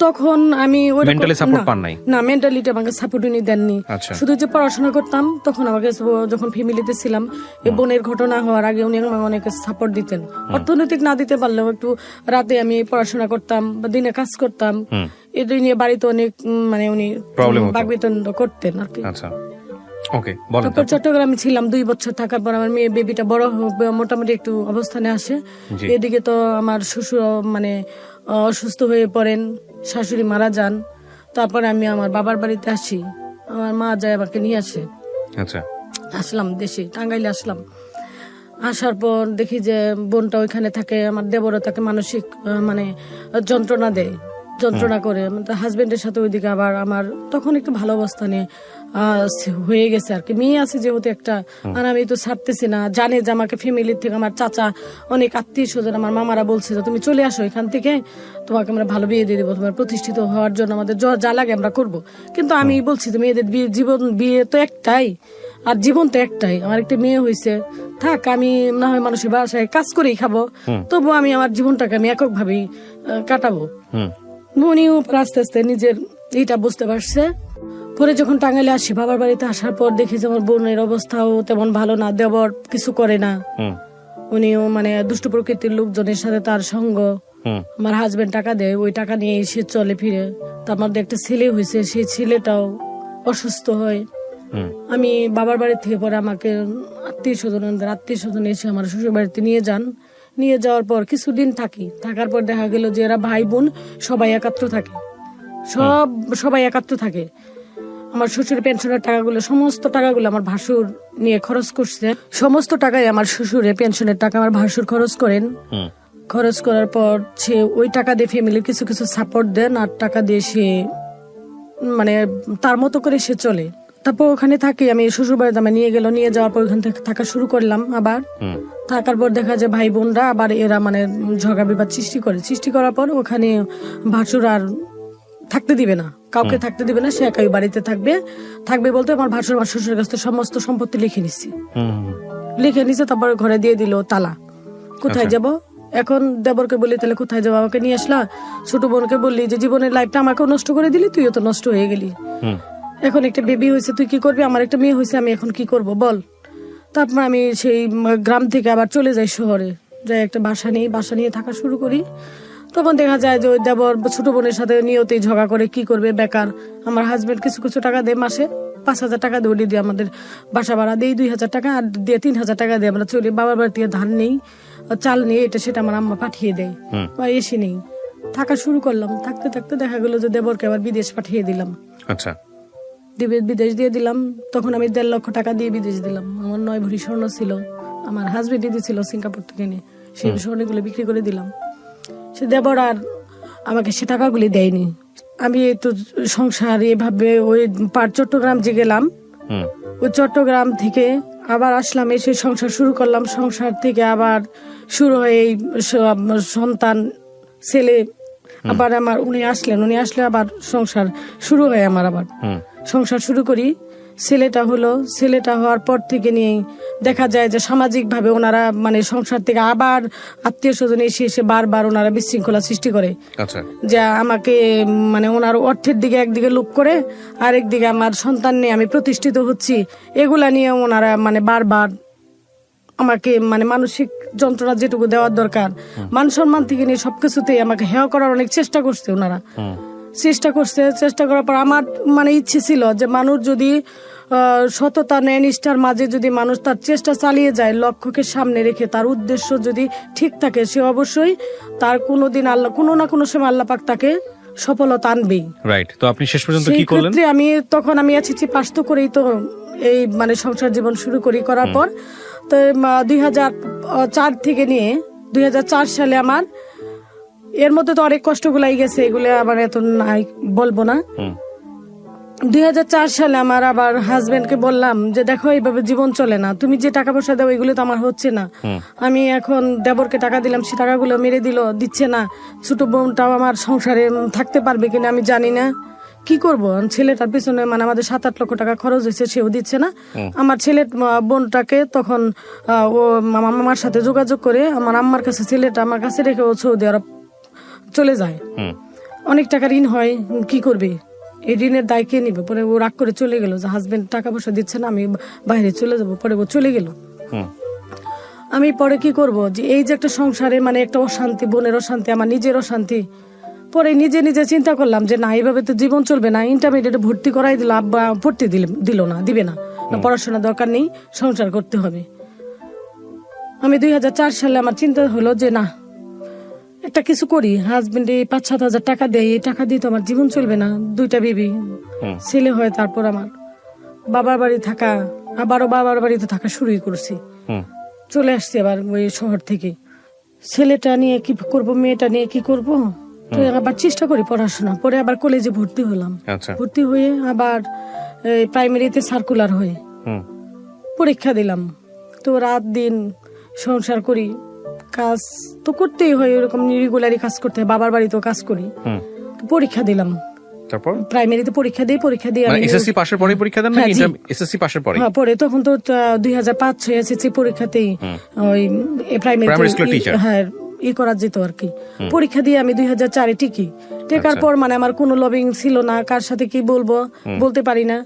তখন আমি মেন্টালি সাপোর্ট পান নাই? না, মেন্টালিটি আমাকে সাপোর্ট উনি দেননি। শুধু যে পড়াশোনা করতাম তখন আমাকে, যখন ফ্যামিলিতে ছিলাম এই বোনের ঘটনা হওয়ার আগে উনি আমাকে অনেক সাপোর্ট দিতেন। অর্থনৈতিক না দিতে পারলেও একটু রাতে আমি পড়াশোনা করতাম বা দিনে কাজ করতাম, এটা নিয়ে বাড়িতে অনেক মানে উনি বাকবিতন্ড করতেন আর কি। তারপর চট্টগ্রামে ছিলাম 2 বছর থাকার পর আমার মেয়ে বেবিটা বড় মোটামুটি একটু অবস্থানে আসে। এদিকে তো আমার শ্বশুর মানে অসুস্থ হয়ে পড়েন, শাশুড়ি মারা যান। তারপরে আমি আমার বাবার বাড়িতে আসি, আমার মা যায় আমাকে নিয়ে আসে। আসলাম দেশে, টাঙ্গাইলে আসলাম। আসার পর দেখি যে বোনটা ওইখানে থাকে, আমার দেবরও তাকে মানসিক মানে যন্ত্রণা দেয়, যন্ত্রণা করে। হাজবেন্ডের সাথে ওইদিকে আবার আমার তখন একটু ভালো অবস্থানে হয়ে গেছে আর কি, মেয়ে আছে যেহেতু একটা। আর আমি তো ছাড়তেছি না, জানে যে আমাকে ফ্যামিলির থেকে আমার চাচা অনেক আত্মীয় স্বজন আমার মামারা বলছে যে তুমি চলে আসো এখান থেকে, তোমাকে আমরা ভালো বিয়ে দিয়ে দেবো, তোমার প্রতিষ্ঠিত হওয়ার জন্য আমাদের যা লাগে আমরা করব। কিন্তু আমি বলছি যে মেয়েদের বিয়ে তো একটাই, আর জীবন তো একটাই, আমার একটা মেয়ে হয়েছে, থাক আমি না হয় মানুষের বাসায় কাজ করেই খাবো, তবু আমি আমার জীবনটাকে আমি একক ভাবেই কাটাবো। উনিও আস্তে আস্তে নিজের এইটা বুঝতে পারছে। পরে যখন টাঙ্গাইলে আসি, বাবার বাড়িতে আসার পর দেখি যে আমার বোনের অবস্থাও তেমন ভালো না, দেবর কিছু করে না, উনিও মানে দুষ্ট প্রকৃতির লোকজনের সাথে তার সঙ্গ। আমার হাজবেন্ড টাকা দেয়, ওই টাকা নিয়ে এসে চলে ফিরে। তার মধ্যে একটা ছেলে হয়েছে, সেই ছেলেটাও অসুস্থ হয়। আমি বাবার বাড়ি থেকে পরে আমাকে আত্মীয় স্বজন এসে আমার শ্বশুর বাড়িতে নিয়ে যান। নিয়ে যাওয়ার পর কিছুদিন থাকার পর দেখা গেল যে এরা ভাই বোন সবাই একাত্র থাকে। আমার শ্বশুর পেনশনের টাকাগুলো, সমস্ত টাকাগুলো আমার ভাসুর নিয়ে খরচ করছে। সমস্ত টাকাই আমার শ্বশুরের পেনশনের টাকা আমার ভাসুর খরচ করেন। খরচ করার পর সে ওই টাকা দিয়ে ফ্যামিলির কিছু কিছু সাপোর্ট দেন, আর টাকা দিয়ে সে মানে তার মতো করে সে চলে। তারপর ওখানে থাকি, আমি শ্বশুর বাড়িতে আমি নিয়ে যাওয়ার পর ওখান থেকে থাকা শুরু করলাম। আবার থাকার পর দেখা যায় ভাই বোনরা আবার এরা মানে ঝগড়া বিবাদ সৃষ্টি করার পর ওখানে ভাসুর আর থাকতে দিবে না, কাউকে থাকতে দিবে না, সে একাই বাড়িতে থাকবে বলতে আমার ভাসুর আমার শ্বশুরের কাছে সমস্ত সম্পত্তি লিখে নিচ্ছে। তারপর ঘরে দিয়ে দিল তালা। কোথায় যাব এখন? দেবরকে বলি তাহলে কোথায় যাবো, আমাকে নিয়ে আসলা। ছোট বোনকে বললি যে জীবনের লাইফটা আমাকেও নষ্ট করে দিলি, তুইও তো নষ্ট হয়ে গেলি। এখন একটা বেবি হয়েছে, তুই কি করবি? আমার একটা মেয়ে হয়েছে, আমি এখন কি করব বল। তারপর আমি সেই গ্রাম থেকে আবার চলে যাই শহরে, যাই একটা বাসা নিয়ে থাকা শুরু করি। তখন দেখা যায় যে ওই দেবর ছোট বোনের সাথে নিয়তেই ঝগড়া করে, কি করবে বেকার। আমার হাজবেন্ড কিছু কিছু টাকা দেয়, মাসে 5,000 টাকা দিয়ে আমাদের বাসা ভাড়া দেই, 2,000 টাকা, আর দিয়ে 3,000 টাকা দিয়ে আমরা চলি। বাবার বাড়ি থেকে ধান নেই, চাল নেই, এটা সেটা আমার আম্মা পাঠিয়ে দেয়, বা এসে নেই। থাকা শুরু করলাম, থাকতে থাকতে দেখা গেলো যে দেবরকে আবার বিদেশ পাঠিয়ে দিলাম। বিদেশ দিয়ে দিলাম। তখন আমি 1.5 লক্ষ টাকা দিয়ে বিদেশ দিলাম। আমার 9 ভরি স্বর্ণ ছিল, আমার হাজবেন্ড দিয়েছিল সিঙ্গাপুর থেকে নিয়ে, সেই স্বর্ণগুলো বিক্রি করে দিলাম। সে দেবর আর আমাকে সে টাকাগুলি দেয়নি। আমি তো সংসার এভাবে ওই চট্টগ্রাম যে গেলাম, ওই চট্টগ্রাম থেকে আবার আসলাম, এসে সংসার শুরু করলাম। সংসার থেকে আবার শুরু হয়ে সন্তান ছেলে, আবার আমার উনি আসলে আবার সংসার শুরু হয়। আমার আবার সংসার শুরু করি। ছেলেটা হওয়ার পর থেকে নিয়ে দেখা যায় যে সামাজিক ভাবে ওনারা মানে সংসার থেকে আবার আত্মীয় স্বজন এসে বারবার ওনারা বিশৃঙ্খলা সৃষ্টি করে। যে আমাকে মানে ওনার অর্থের দিকে একদিকে লোভ করে, আরেকদিকে আমার সন্তান নিয়ে আমি প্রতিষ্ঠিত হচ্ছি, এগুলা নিয়ে ওনারা মানে বারবার আমাকে মানে মানসিক যন্ত্রণা যেটুকু দেওয়ার দরকার, মান সম্মান থেকে নিয়ে সবকিছুতেই আমাকে হেয় করার অনেক চেষ্টা করছে ওনারা। চেষ্টা করার পর আমার মানে ইচ্ছে ছিল যে মানুষ যদি সততা ন্যায় নিষ্ঠার মাঝে যদি মানুষ তার চেষ্টা চালিয়ে যায়, লক্ষ্যকে সামনে রেখে তার উদ্দেশ্য যদি ঠিক থাকে, সে অবশ্যই তার কোনোদিন আল্লাহ কোনো না কোনো সময় আল্লাহ পাক তাকে সফলতা আনবেই। রাইট। তো আপনি শেষ পর্যন্ত কি করলেন? আমি এসএসসি পাস তো করেই তো এই মানে সংসার জীবন শুরু করার পর তো 2004 থেকে নিয়ে 2004 সালে আমার এর মধ্যে তো অনেক কষ্টগুলাই গেছে, এগুলো আবার এত নাই বলবো না। 2004 সালে আমার আবার হাজবেন্ডকে বললাম যে দেখো এইভাবে জীবন চলে না, তুমি যে টাকা পয়সা দাও এগুলো তো আমার হচ্ছে না। আমি এখন দেবরকে টাকা দিলাম, সে টাকাগুলো মেরে দিচ্ছে না। ছোট বোনটাও আমার সংসারে থাকতে পারবে কিনা আমি জানি না, কি করবো। ছেলেটার পিছনে মানে আমাদের 7-8 লক্ষ টাকা খরচ হয়েছে, সেও দিচ্ছে না। আমার ছেলের বোনটাকে তখন ও আমার সাথে যোগাযোগ করে আমার আম্মার কাছে ছেলেটা আমার কাছে রেখে ও সৌদি আরব চলে যায়। অনেক টাকা ঋণ হয়, কি করবে, এই ঋণের দায় কে নিবে? পরে ও রাগ করে চলে গেল যে হাজবেন্ড টাকা পয়সা দিচ্ছে না, আমি বাইরে চলে যাবো। পরে ও চলে গেল। আমি পরে কি করব, যে এই যে একটা সংসারে মানে একটা অশান্তি, বোনের অশান্তি, আমার নিজের অশান্তি। পরে নিজে নিজে চিন্তা করলাম যে না, এইভাবে তো জীবন চলবে না। ইন্টারমিডিয়েটে ভর্তি করাই দিল, আব্বা ভর্তি দিল না, দিবে না, পড়াশোনা দরকার নেই, সংসার করতে হবে। আমি 2004 সালে আমার চিন্তা হলো যে না, একটা কিছু করি। হাজবেন্ডে 5-7 হাজার টাকা দেয়, এই টাকা দিয়ে তো আমার জীবন চলবে না। 2টা বেবি, ছেলে হয়। তারপর আমার বাবার বাড়ি থাকা, আবারও বাবার বাড়িতে থাকা শুরুই করছি। চলে আসছি আবার ওই শহর থেকে। ছেলেটা নিয়ে কি করব, মেয়েটা নিয়ে কি করব, তো আবার চেষ্টা করি পড়াশোনা। পরে আবার কলেজে ভর্তি হলাম। ভর্তি হয়ে আবার প্রাইমারিতে সার্কুলার হয়ে পরীক্ষা দিলাম। তো রাত দিন সংসার করি, কাজ তো করতেই হয়, ওরকম রেগুলারই কাজ করতে হয়, বাবার বাড়িতেও কাজ করি। পরীক্ষা দিলাম, তারপর প্রাইমারিতে পরীক্ষা দিয়ে আমি এসএসসি পাশের পরে পরীক্ষা দেন নাকি এসএসসি পাশের পরে? হ্যাঁ, পরে তখন তো 2005 এসএসসি পরীক্ষাতেই ওই প্রাইমারি স্কুল টিচার, হ্যাঁ, করা যেত আর কি। পরীক্ষা দিয়ে আমি 2004 টিকি। টেকার পর মানে আমার কোনো লবিং ছিল না, কার সাথে কি বলবো বলতে পারি না।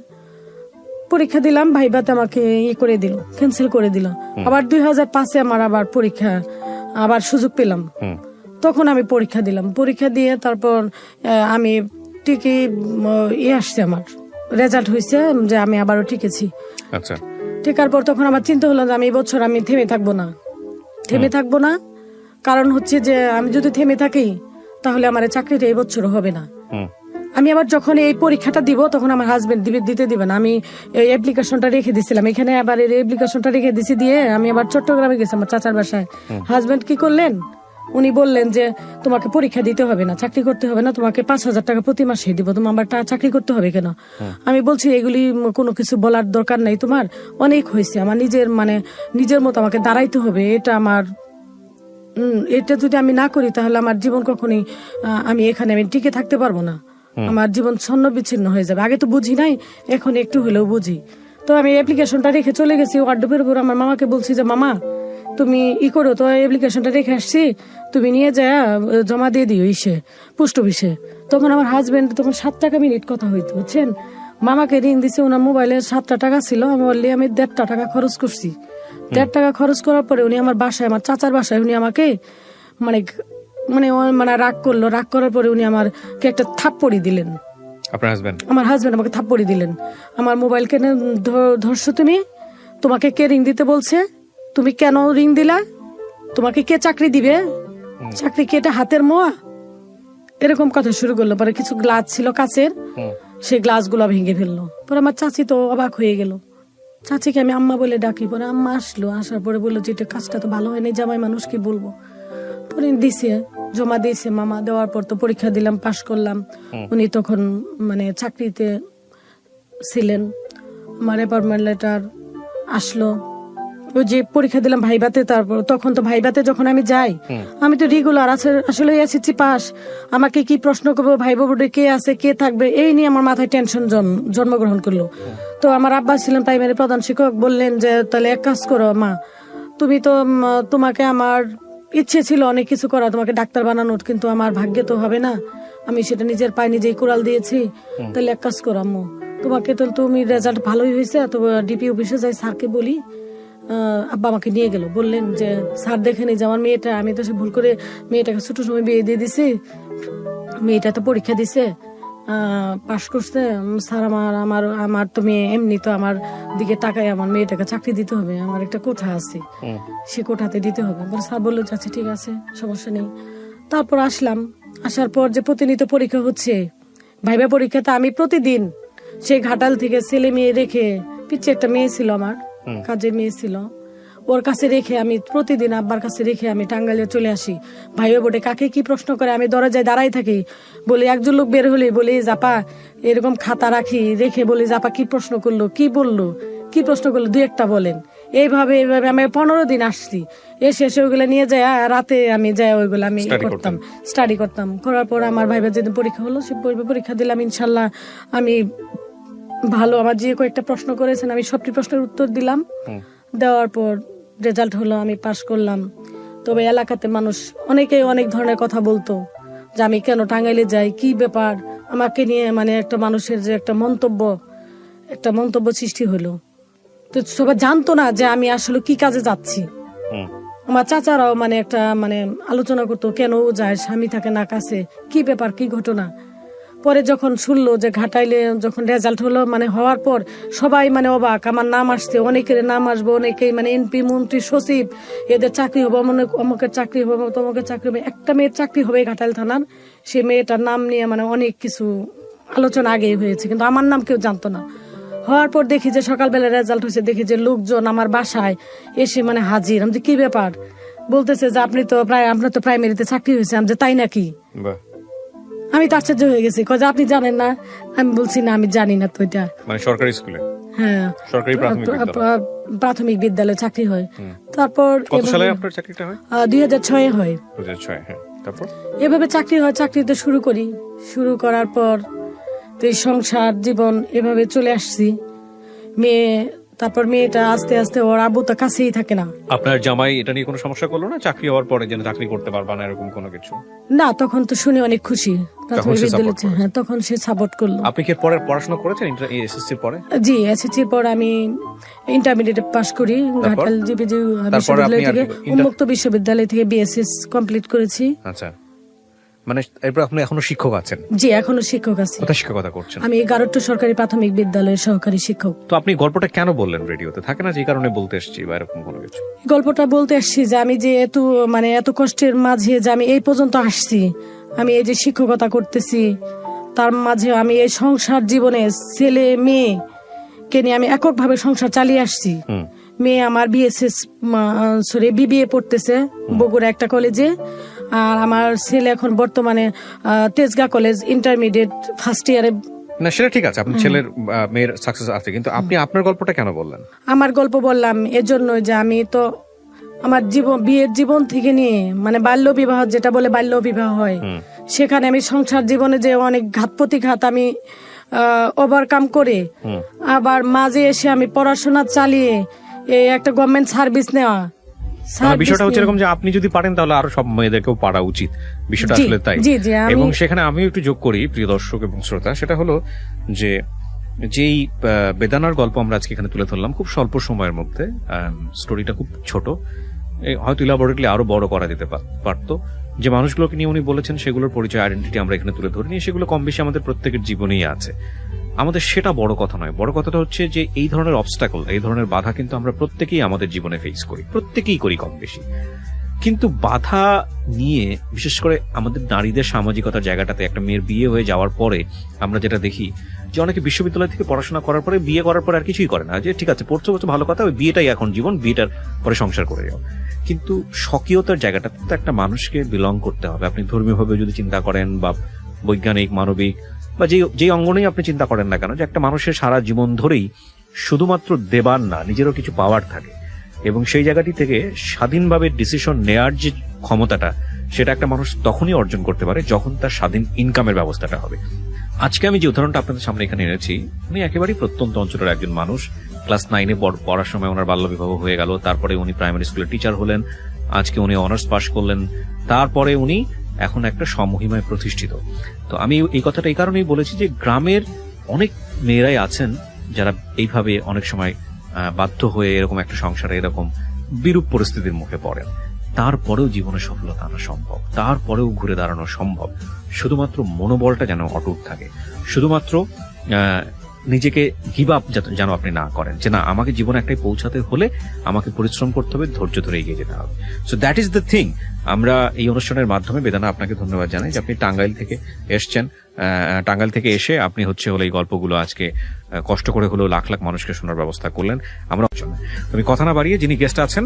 পরীক্ষা দিলাম, ভাইবাতে আমাকে করে দিল, ক্যান্সেল করে দিল। আবার 2005 আমার আবার পরীক্ষা, আবার সুযোগ পেলাম, তখন আমি পরীক্ষা দিলাম। পরীক্ষা দিয়ে তারপর আমি টিকি আসছে, আমার রেজাল্ট হয়েছে যে আমি আবারও টিকেছি। আচ্ছা, টিকার পর তখন আমার চিন্তা হলো যে আমি এই বছর আমি থেমে থাকবো না। কারণ হচ্ছে যে আমি যদি থেমে থাকি তাহলে আমার চাকরিটা এই বছর হবে না। আমি আবার যখন এই পরীক্ষাটা দিব তখন আমার হাজবেন্ড দিতে দিবে না। আমি এই অ্যাপ্লিকেশনটা রেখে দিছিলাম এখানে, আবার এই অ্যাপ্লিকেশনটা রেখে দিছি দিয়ে আমি আবার চট্টগ্রামে গেছি আমার চাচার বাসায়। হাজবেন্ড কি করলেন, উনি বললেন যে তোমাকে পরীক্ষা দিতে হবে না, চাকরি করতে হবে না, তোমাকে 5,000 টাকা প্রতি মাসে দিব, তোমার আবার চাকরি করতে হবে কেন? আমি বলছি এগুলি কোনো কিছু বলার দরকার নাই, তোমার অনেক হয়েছে, আমার নিজের মতো আমাকে দাঁড়াইতে হবে। এটা যদি আমি না করি তাহলে আমার জীবন কখনই আমি টিকে থাকতে পারবো না, আমার জীবন ছন্ন বিচ্ছিন্ন হয়ে যাবে। আগে তো বুঝি নাই, এখন একটু হলেও বুঝি। তো আমি অ্যাপ্লিকেশনটা রেখে চলে গেছি ওয়ার্ডরোবের উপর। আমার মামাকে বলছি যে মামা তুমি করো তো, অ্যাপ্লিকেশনটা রেখে আসছি, তুমি নিয়ে যা জমা দিয়ে দিও পোস্ট অফিসে। তখন আমার হাজবেন্ড তখন 7 টাকা মিনিট কথা হইতো, বুঝছেন। মামাকে ঋণ দিছে, ওনার মোবাইলে 7টা টাকা ছিল, আমি বললি আমি 1.5 টাকা খরচ করছি। 1.5 টাকা খরচ করার পরে উনি আমার বাসায়, আমার চাচার বাসায়, উনি আমাকে মানে রাগ করলো। রাগ করার পরে উনি আমাকে একটা থাপ্পড়ি দিলেন। আমার হাজবেন্ড আমাকে থাপ্পড়ি দিলেন। আমার মোবাইল কেন ধরছো তুমি? তোমাকে কে ঋণ দিতে বলছে? তুমি কেন ঋণ দিলা? তোমাকে কে চাকরি দিবে? চাকরি কি এটা হাতের মোয়া? এরকম কথা শুরু করলো। পরে কিছু গ্লাস ছিল কাচের, সেই গ্লাস গুলা ভেঙে ফেললো। পরে আমার চাচি তো অবাক হয়ে গেল। চাচিকে আমি আম্মা বলে ডাকি। পরে আম্মা আসলো, আসার পরে বললো যে এটা কাজটা তো ভালো হয়নি, জামাই মানুষ কি বলবো। পরে দিছে, জমা দিয়েছে মামা। দেওয়ার পর তো পরীক্ষা দিলাম, পাশ করলাম। উনি তখন চাকরিতে ছিলেন। আমার অ্যাপয়েন্টমেন্ট লেটার আসলো, ওই যে পরীক্ষা দিলাম ভাইবাতে। তারপর তখন তো ভাইবাতে যখন আমি যাই, আমি তো রেগুলার আসলে এসেছি পাস, আমাকে কি প্রশ্ন করবো, ভাইবা বোর্ডে কে আছে, কে থাকবে, এই নিয়ে আমার মাথায় টেনশন জন্মগ্রহণ করলো। তো আমার আব্বা ছিলেন প্রাইমারি প্রধান শিক্ষক, বললেন যে তাহলে এক কাজ করো মা, তোমাকে আমার ইচ্ছে ছিল অনেক কিছু করা, তোমাকে ডাক্তার বানানোর, কিন্তু আমার ভাগ্যে তো হবে না, আমি সেটা নিজের পায়ে নিজেই কোরাল দিয়েছি। তাহলে এক কাজ করো আম্মু, তোমাকে তো তুমি রেজাল্ট ভালোই হয়েছে, তো ডিপি অফিসে যাই, স্যারকে বলি। আব্বা আমাকে নিয়ে গেল, বললেন যে স্যার দেখেনি যে আমার মেয়েটা, আমি তো সে ভুল করে মেয়েটাকে ছোট সময় বিয়ে দিয়ে দিছি, মেয়েটা তো পরীক্ষা দিছে, পাশ করছে, স্যার আমার তো মেয়ে এমনি তো আমার দিকে তাকায়, আমার মেয়েটাকে চাকরি দিতে হবে, আমার একটা কোঠা আছে, সে কোঠাতে দিতে হবে। স্যার বললো আচ্ছা ঠিক আছে, সমস্যা নেই। তারপর আসলাম, আসার পর যে প্রতিনিয়ত পরীক্ষা হচ্ছে, ভাইবা পরীক্ষাতে আমি প্রতিদিন সেই ঘাটাল থেকে ছেলে মেয়ে রেখে, পিছিয়ে একটা মেয়ে ছিল আমার, কাজের মেয়ে ছিল, ওর কাছে রেখে আমি প্রতিদিন আব্বার কাছে রেখে আমি টাঙ্গাইলে চলে আসি। ভাইবা বোর্ডে কাকে কি প্রশ্ন করে আমি দরজায় দাঁড়াই থাকি, বলি একজন লোক বের হলে বলি জাপা এরকম খাতা রাখি, রেখে বলি জাপা কি প্রশ্ন করলো, কি বললো, কি প্রশ্ন করলো, 2-1টা বলেন। এইভাবে আমি 15 দিন আসছি। এসে ওইগুলো নিয়ে যায়, রাতে আমি যাই ওইগুলো আমি স্টাডি করতাম। করার পর আমার ভাইবার যেদিন পরীক্ষা হলো, সে পরীক্ষা দিলাম, ইনশাল্লাহ আমি ভালো, আমার যে কয়েকটা প্রশ্ন করেছেন আমি সবটি প্রশ্নের উত্তর দিলাম। দেওয়ার পর রেজাল্ট হলো, আমি পাশ করলাম। তবে এলাকাতে মানুষ অনেকেই অনেক ধরনের কথা বলতো যে আমি কেন টাঙ্গাইলে যাই, কি ব্যাপার আমাকে নিয়ে, মানে একটা মানুষের যে একটা মন্তব্য সৃষ্টি হলো। তো সবাই জানতো না যে আমি আসলে কি কাজে যাচ্ছি। আমার চাচারাও মানে একটা মানে আলোচনা করতো, কেন ও যায়, স্বামী থাকে না কাছে, কি ব্যাপার, কি ঘটনা। পরে যখন শুনলো যে ঘাটাইলে যখন রেজাল্ট হলো, মানে হওয়ার পর সবাই মানে অবাক, আমার নাম আসছে, অনেকের নাম আসবো, অনেকেই মানে এমপি, মন্ত্রী, সচিব, এদের চাকরি হবে, অমুকের চাকরি হবে, তমুকের চাকরি হবে। একটা মেয়ের চাকরি হবে ঘাটাইল থানার, সে মেয়েটার নাম নিয়ে মানে অনেক কিছু আলোচনা আগেই হয়েছে, কিন্তু আমার নাম কেউ জানতো না। হওয়ার পর দেখি যে সকালবেলা রেজাল্ট হয়েছে, দেখি যে লোকজন আমার বাসায় এসে মানে হাজির। আমি কি ব্যাপার, বলতেছে যে আপনার তো প্রাইমারিতে চাকরি হয়েছে। আমি যে তাই নাকি, আমি তো আশ্চর্য হয়ে গেছি, কয়ে আপনি জানেন না? আমি বলছি না, আমি জানি না। তো এটা মানে সরকারি স্কুলে, হ্যাঁ, সরকারি প্রাথমিক বিদ্যালয়ে চাকরি হয়। তারপর কত সালে আপনার চাকরিটা হয়? 2006 হয়। 2006, হ্যাঁ। তারপর এভাবে চাকরি হয়, চাকরিতে শুরু করার পর তো এই সংসার জীবন এভাবে চলে আসছি। তারপর মেয়েটা আস্তে আস্তে, ওর আব্বু তো কাছেই থাকে না। আপনার জামাই এটা নিয়ে কোনো সমস্যা করলো না, চাকরি হওয়ার পরে যেন চাকরি করতে পারবা না এরকম কোনো কিছু? না, তখন তো শুনে অনেক খুশি। হ্যাঁ, তখন সে সাপোর্ট করলো। আপনি কি পরে পড়াশোনা করেছেন এসএসসির পরে? জি, এসএসসির পর আমি ইন্টারমিডিয়েট পাস করি ঘাটাল জিপিজি বিশ্ববিদ্যালয় থেকে, উন্মুক্ত বিশ্ববিদ্যালয় থেকে বিএসএস কমপ্লিট করেছি। আচ্ছা, মানে এরপর আপনি এখনো শিক্ষক আছেন? জি, এখনো শিক্ষক আছি। কোথায় শিক্ষকতা করছেন? আমি গারট্ট সরকারি প্রাথমিক বিদ্যালয়ের সহকারী শিক্ষক। তো আপনি গল্পটা কেন বললেন রেডিওতে? থাকে না যে কারণে বলতে এসেছি বা এরকম কোনো কিছু? গল্পটা বলতে আসছি যে আমি যে এত কষ্টের মাঝে যে আমি এই পর্যন্ত আসছি, আমি এই যে শিক্ষকতা করতেছি, তার মাঝে আমি এই সংসার জীবনে ছেলে মেয়ে কে নিয়ে আমি এককভাবে সংসার চালিয়ে আসছি। মেয়ে আমার বিবিএ পড়তেছে বগুড়া একটা কলেজে, আর আমার ছেলে এখন বর্তমানে তেজগাঁ কলেজ ইন্টারমিডিয়েট ফার্স্ট ইয়ারে। না, সেটা ঠিক আছে, আপনার ছেলের মেয়ের সাকসেস আছে, কিন্তু আপনি আপনার গল্পটা কেন বললেন? আমার গল্প বললাম এজন্য যে আমি তো আমার বিয়ের জীবন থেকে নিয়ে মানে বাল্য বিবাহ, যেটা বলে বাল্য বিবাহ হয়, সেখানে আমি সংসার জীবনে যে অনেক ঘাত প্রতিঘাত আমি ওভারকাম করে আবার মাঝে এসে আমি পড়াশোনা চালিয়ে এই একটা গভর্নমেন্ট সার্ভিস নেওয়া। বিষয়টা হচ্ছে এরকম যে আপনি যদি পারেন তাহলে আরো সব মেয়েদেরকেও পারা উচিত, বিষয়টা আসলে তাই। এবং সেখানে আমি একটু যোগ করি প্রিয় দর্শক এবং শ্রোতা, সেটা হলো যে যেই বেদানার গল্প আমরা আজকে এখানে তুলে ধরলাম খুব স্বল্প সময়ের মধ্যে, স্টোরিটা খুব ছোট, হয়তো ইলাবোরেটলি আরো বড় করা যেতে পারতো। যে মানুষগুলোকে নিয়ে উনি বলেছেন সেগুলোর পরিচয়, আইডেন্টিটি আমরা এখানে তুলে ধরিনি, সেগুলো কম বেশি আমাদের প্রত্যেকের জীবনেই আছে। আমাদের সেটা বড় কথা নয়, বড় কথাটা হচ্ছে যে এই ধরনের অবস্টাকল, এই ধরনের বাধা কিন্তু আমরা প্রত্যেকেই আমাদের জীবনে ফেস করি, প্রত্যেকেই করি কম বেশি। কিন্তু বাধা নিয়ে বিশেষ করে আমাদের নারীদের সামাজিকতার জায়গাটাতে একটা মেয়ের বিয়ে হয়ে যাওয়ার পরে আমরা যেটা দেখি যে অনেকে বিশ্ববিদ্যালয় থেকে পড়াশোনা করার পরে বিয়ে করার পরে আর কিছুই করে না, যে ঠিক আছে পড়ছো ভালো কথা, ওই বিয়েটাই এখন জীবন, বিয়েটার পরে সংসার করে যাও। কিন্তু স্বকীয়তার জায়গাটাতে তো একটা মানুষকে বিলং করতে হবে। আপনি ধর্মীয়ভাবে যদি চিন্তা করেন বা বৈজ্ঞানিক, মানবিক বা যে অঙ্গনেই আপনি চিন্তা করেন না কেন, যে একটা মানুষের সারা জীবন ধরেই শুধুমাত্র দেবার না, নিজেরও কিছু পাওয়ার থাকে, এবং সেই জায়গাটি থেকে স্বাধীনভাবে ডিসিশন নেয়ার যে ক্ষমতাটা, সেটা একটা মানুষ তখনই অর্জন করতে পারে যখন তার স্বাধীন ইনকামের ব্যবস্থাটা হবে। আজকে আমি যে উদাহরণটা আপনাদের সামনে এখানে এনেছি, উনি একেবারেই প্রত্যন্ত অঞ্চলের একজন মানুষ। ক্লাস 9-এ পড়ার সময় ওনার বাল্যবিবাহ হয়ে গেল, তারপরে উনি প্রাইমারি স্কুলের টিচার হলেন, আজকে উনি অনার্স পাস করলেন, তারপরে উনি এখন একটা সমহিমায় প্রতিষ্ঠিত। তো আমি এই কথাটা এই কারণেই বলেছি যে গ্রামের অনেক মেয়েরাই আছেন যারা এইভাবে অনেক সময় বাধ্য হয়ে এরকম একটা সংসারে এরকম বিরূপ পরিস্থিতির মুখে পড়েন, তারপরেও জীবনে সফলতা আনা সম্ভব, তারপরেও ঘুরে দাঁড়ানো সম্ভব, শুধুমাত্র মনোবলটা যেন অটুট থাকে, শুধুমাত্র নিজেকে গিভ আপ যেন আপনি না করেন, যে না আমাকে জীবনে একটাই পৌঁছাতে হলে আমাকে পরিশ্রম করতে হবে, ধৈর্য ধরে এগিয়ে যেতে হবে। So that is the thing. আমরা এই অনুষ্ঠানের মাধ্যমে বেদানা আপনাকে ধন্যবাদ জানাই যে আপনি টাঙ্গাইল থেকে এসছেন, টাঙ্গাইল থেকে এসে আপনি হলো এই গল্পগুলো আজকে কষ্ট করে হলেও লাখ লাখ মানুষকে শোনার ব্যবস্থা করলেন। আমরা তুমি কথা না বাড়িয়ে যিনি গেস্ট আছেন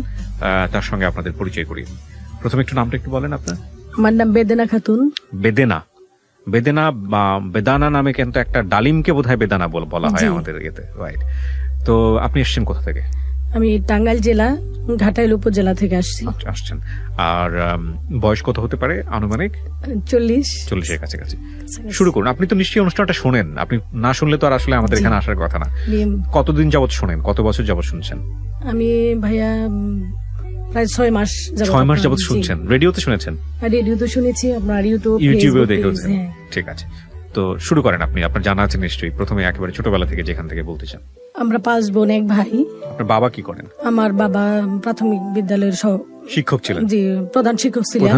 তার সঙ্গে আপনাদের পরিচয় করি। প্রথমে একটু নামটা একটু বলেন আপনার। আমার নাম বেদানা খাতুন। বেদানা বা বেদানা নামে কিন্তু একটা ডালিমকে বোধহয় বেদানা বলা হয় আমাদের ইয়েতে, রাইট? তো আপনি এসছেন কোথা থেকে? আমি টাঙ্গাইল জেলা ঘাটাইল উপজেলা থেকে আসছেন। আর বয়স কত হতে পারে আনুমানিক? 40-এর কাছাকাছি। শুরু করুন। আপনি তো নিশ্চয়ই অনুষ্ঠানটা শোনেন, আপনি না শুনলে তো আর আসলে আমাদের এখানে আসার কথা না। কতদিন যাবত শোনেন, কত বছর যাবত শুনছেন? আমি ভাইয়া প্রায় 6 মাস যাবত শুনছেন। রেডিওতে শুনেছেন? রেডিওতে শুনেছি, আপনার ইউটিউবেও দেখেছেন। ঠিক আছে, তো শুরু করেন আপনি। আপনার জানা আছে নিশ্চয়ই, প্রথমে একেবারে ছোটবেলা থেকে যেখান থেকে বলতে চান। আমরা 5 বোন, 1 ভাই। আপনার বাবা কি করেন? আমার বাবা প্রাথমিক বিদ্যালয়ের শিক্ষক ছিলেন। জি, প্রধান শিক্ষক ছিলেন।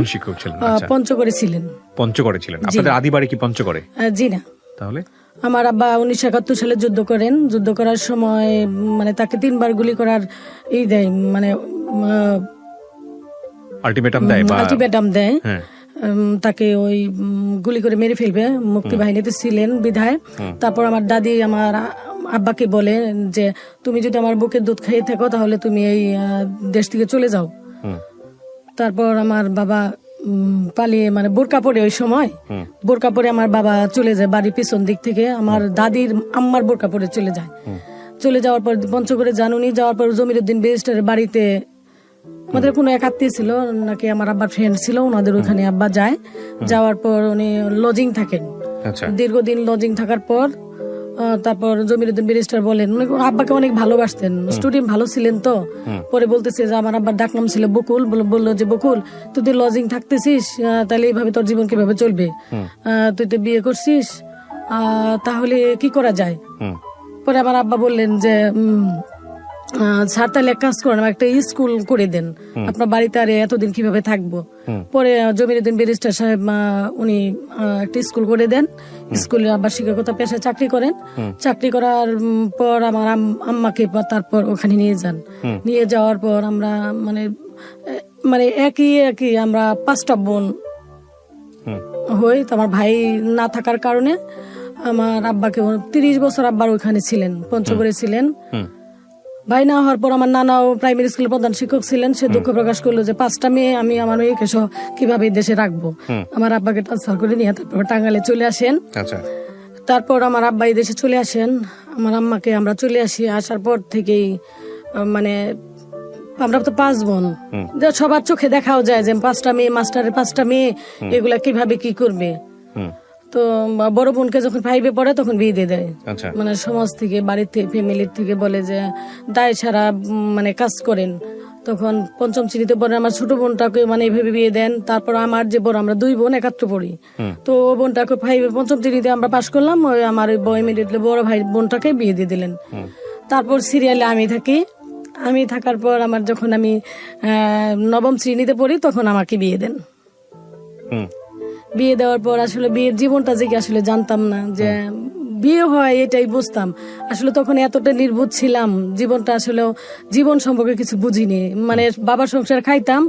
পঞ্চগড়ে ছিলেন। পঞ্চগড়ে ছিলেন। আপনাদের আদি বাড়ি কি পঞ্চগড়ে? জি না। তাহলে আমার আব্বা 1971 সালে যুদ্ধ করেন। যুদ্ধ করার সময় মানে তাকে 3 বার গুলি করার দেয়, মানে আলটিমেটাম দেয়। তাকে ওই গুলি করে মেরে ফেলবে, মুক্তি বাহিনীতে ছিলেন বিধায়। তারপর আমার দাদি আমার আব্বাকে বলে যে তুমি যদি আমার বুকের দুধ খাইয়ে থাকো তাহলে তুমি এই দেশ থেকে চলে যাও। তারপর আমার বাবা পালিয়ে, মানে বোরকা পরে, ওই সময় বোরকা পরে আমার বাবা চলে যায় বাড়ির পিছন দিক থেকে। আমার দাদির আম্মার বোরকা পরে চলে যায়। চলে যাওয়ার পর পঞ্চগড়ে জানুনি, যাওয়ার পর জমিরুদ্দিন ব্যারিস্টারের বাড়িতে আমাদের কোনো এক আত্মীয় ছিল নাকি আমার আব্বার ফ্রেন্ড ছিল, ওনাদের ওখানে আব্বা যায়। যাওয়ার পর উনি লজিং থাকেন, দীর্ঘদিন লজিং থাকার পর তারপর জমিরুদ্দিন ব্যারিস্টার বলেন, উনি আব্বাকে অনেক ভালোবাসতেন, স্টুডেন্ট ভালো ছিলেন। তো পরে বলতেছে যে আমার আব্বার ডাকনাম ছিল বকুল, বললো যে বকুল তুই লজিং থাকতেছিস, তাহলে এইভাবে তোর জীবন কিভাবে চলবে? তুই তো বিয়ে করছিস, তাহলে কি করা যায়? পরে আমার আব্বা বললেন যে স্যার তাহলে এক কাজ করেন, একটা স্কুল করে দেন, আপনার বাড়িতে আর এতদিন কিভাবে থাকবো? পরে জমিরুদ্দিন ব্যারিস্টার সাহেব উনি একটা স্কুল করে দেন। স্কুলে আবার শিক্ষকতা পেশায় চাকরি করেন। চাকরি করার পর আমার আম্মাকে তারপর ওখানে নিয়ে যান। নিয়ে যাওয়ার পর আমরা মানে একই আমরা 5টা বোন হই। তো আমার ভাই না থাকার কারণে আমার আব্বাকে 30 বছর আব্বার ওখানে ছিলেন, পঞ্চগড়ে ছিলেন। ভাই না হওয়ার পর আমার নানাও প্রাইমারি স্কুলের প্রধান শিক্ষক ছিলেন। সে দুঃখ প্রকাশ করলো যে 5টা মেয়ে আমি আমার মেয়েকে কিভাবে দেশে রাখবো। আমার আব্বাকে ট্রান্সফার করে নিয়ে তারপর টাঙ্গাইলে চলে আসেন। তারপর আমার আব্বা এই দেশে চলে আসেন, আমার আম্মাকে আমরা চলে আসি। আসার পর থেকেই মানে আমরা তো 5 বোন, সবার চোখে দেখাও যায় যে 5টা মেয়ে, মাস্টারের 5টা মেয়ে, এগুলা কিভাবে কি করবে। তো বড় বোনকে যখন 5-এ পড়ে তখন বিয়ে দিয়ে দেয়। মানে সমাজ থেকে, বাড়ির থেকে, ফ্যামিলির থেকে বলে যে দায় ছাড়া মানে কাজ করেন। তখন 5ম শ্রেণীতে পড়ে আমার ছোট বোনটাকে মানে এইভাবে বিয়ে দেন। তারপর আমার যে বড়, আমরা 2 বোন একত্র পড়ি, তো ও বোনটাকে 5ম শ্রেণীতে আমরা পাশ করলাম। ওই আমার ইমিডিয়েটলি বড় ভাই বোনটাকে বিয়ে দিয়ে দিলেন। তারপর সিরিয়ালে আমি থাকি। আমি থাকার পর আমার যখন আমি 9ম শ্রেণীতে পড়ি তখন আমাকে বিয়ে দেন। বিয়ে দেওয়ার পর আসলে বিয়ের জীবনটা যে কি আসলে জানতাম না, যে বিয়ে হয় এটাই বুঝতাম। আসলে তখন এতটা নির্বোধ ছিলাম, জীবনটা আসলে জীবন সম্পর্কে কিছু বুঝিনি। মানে বাবার সংসার খাইতাম,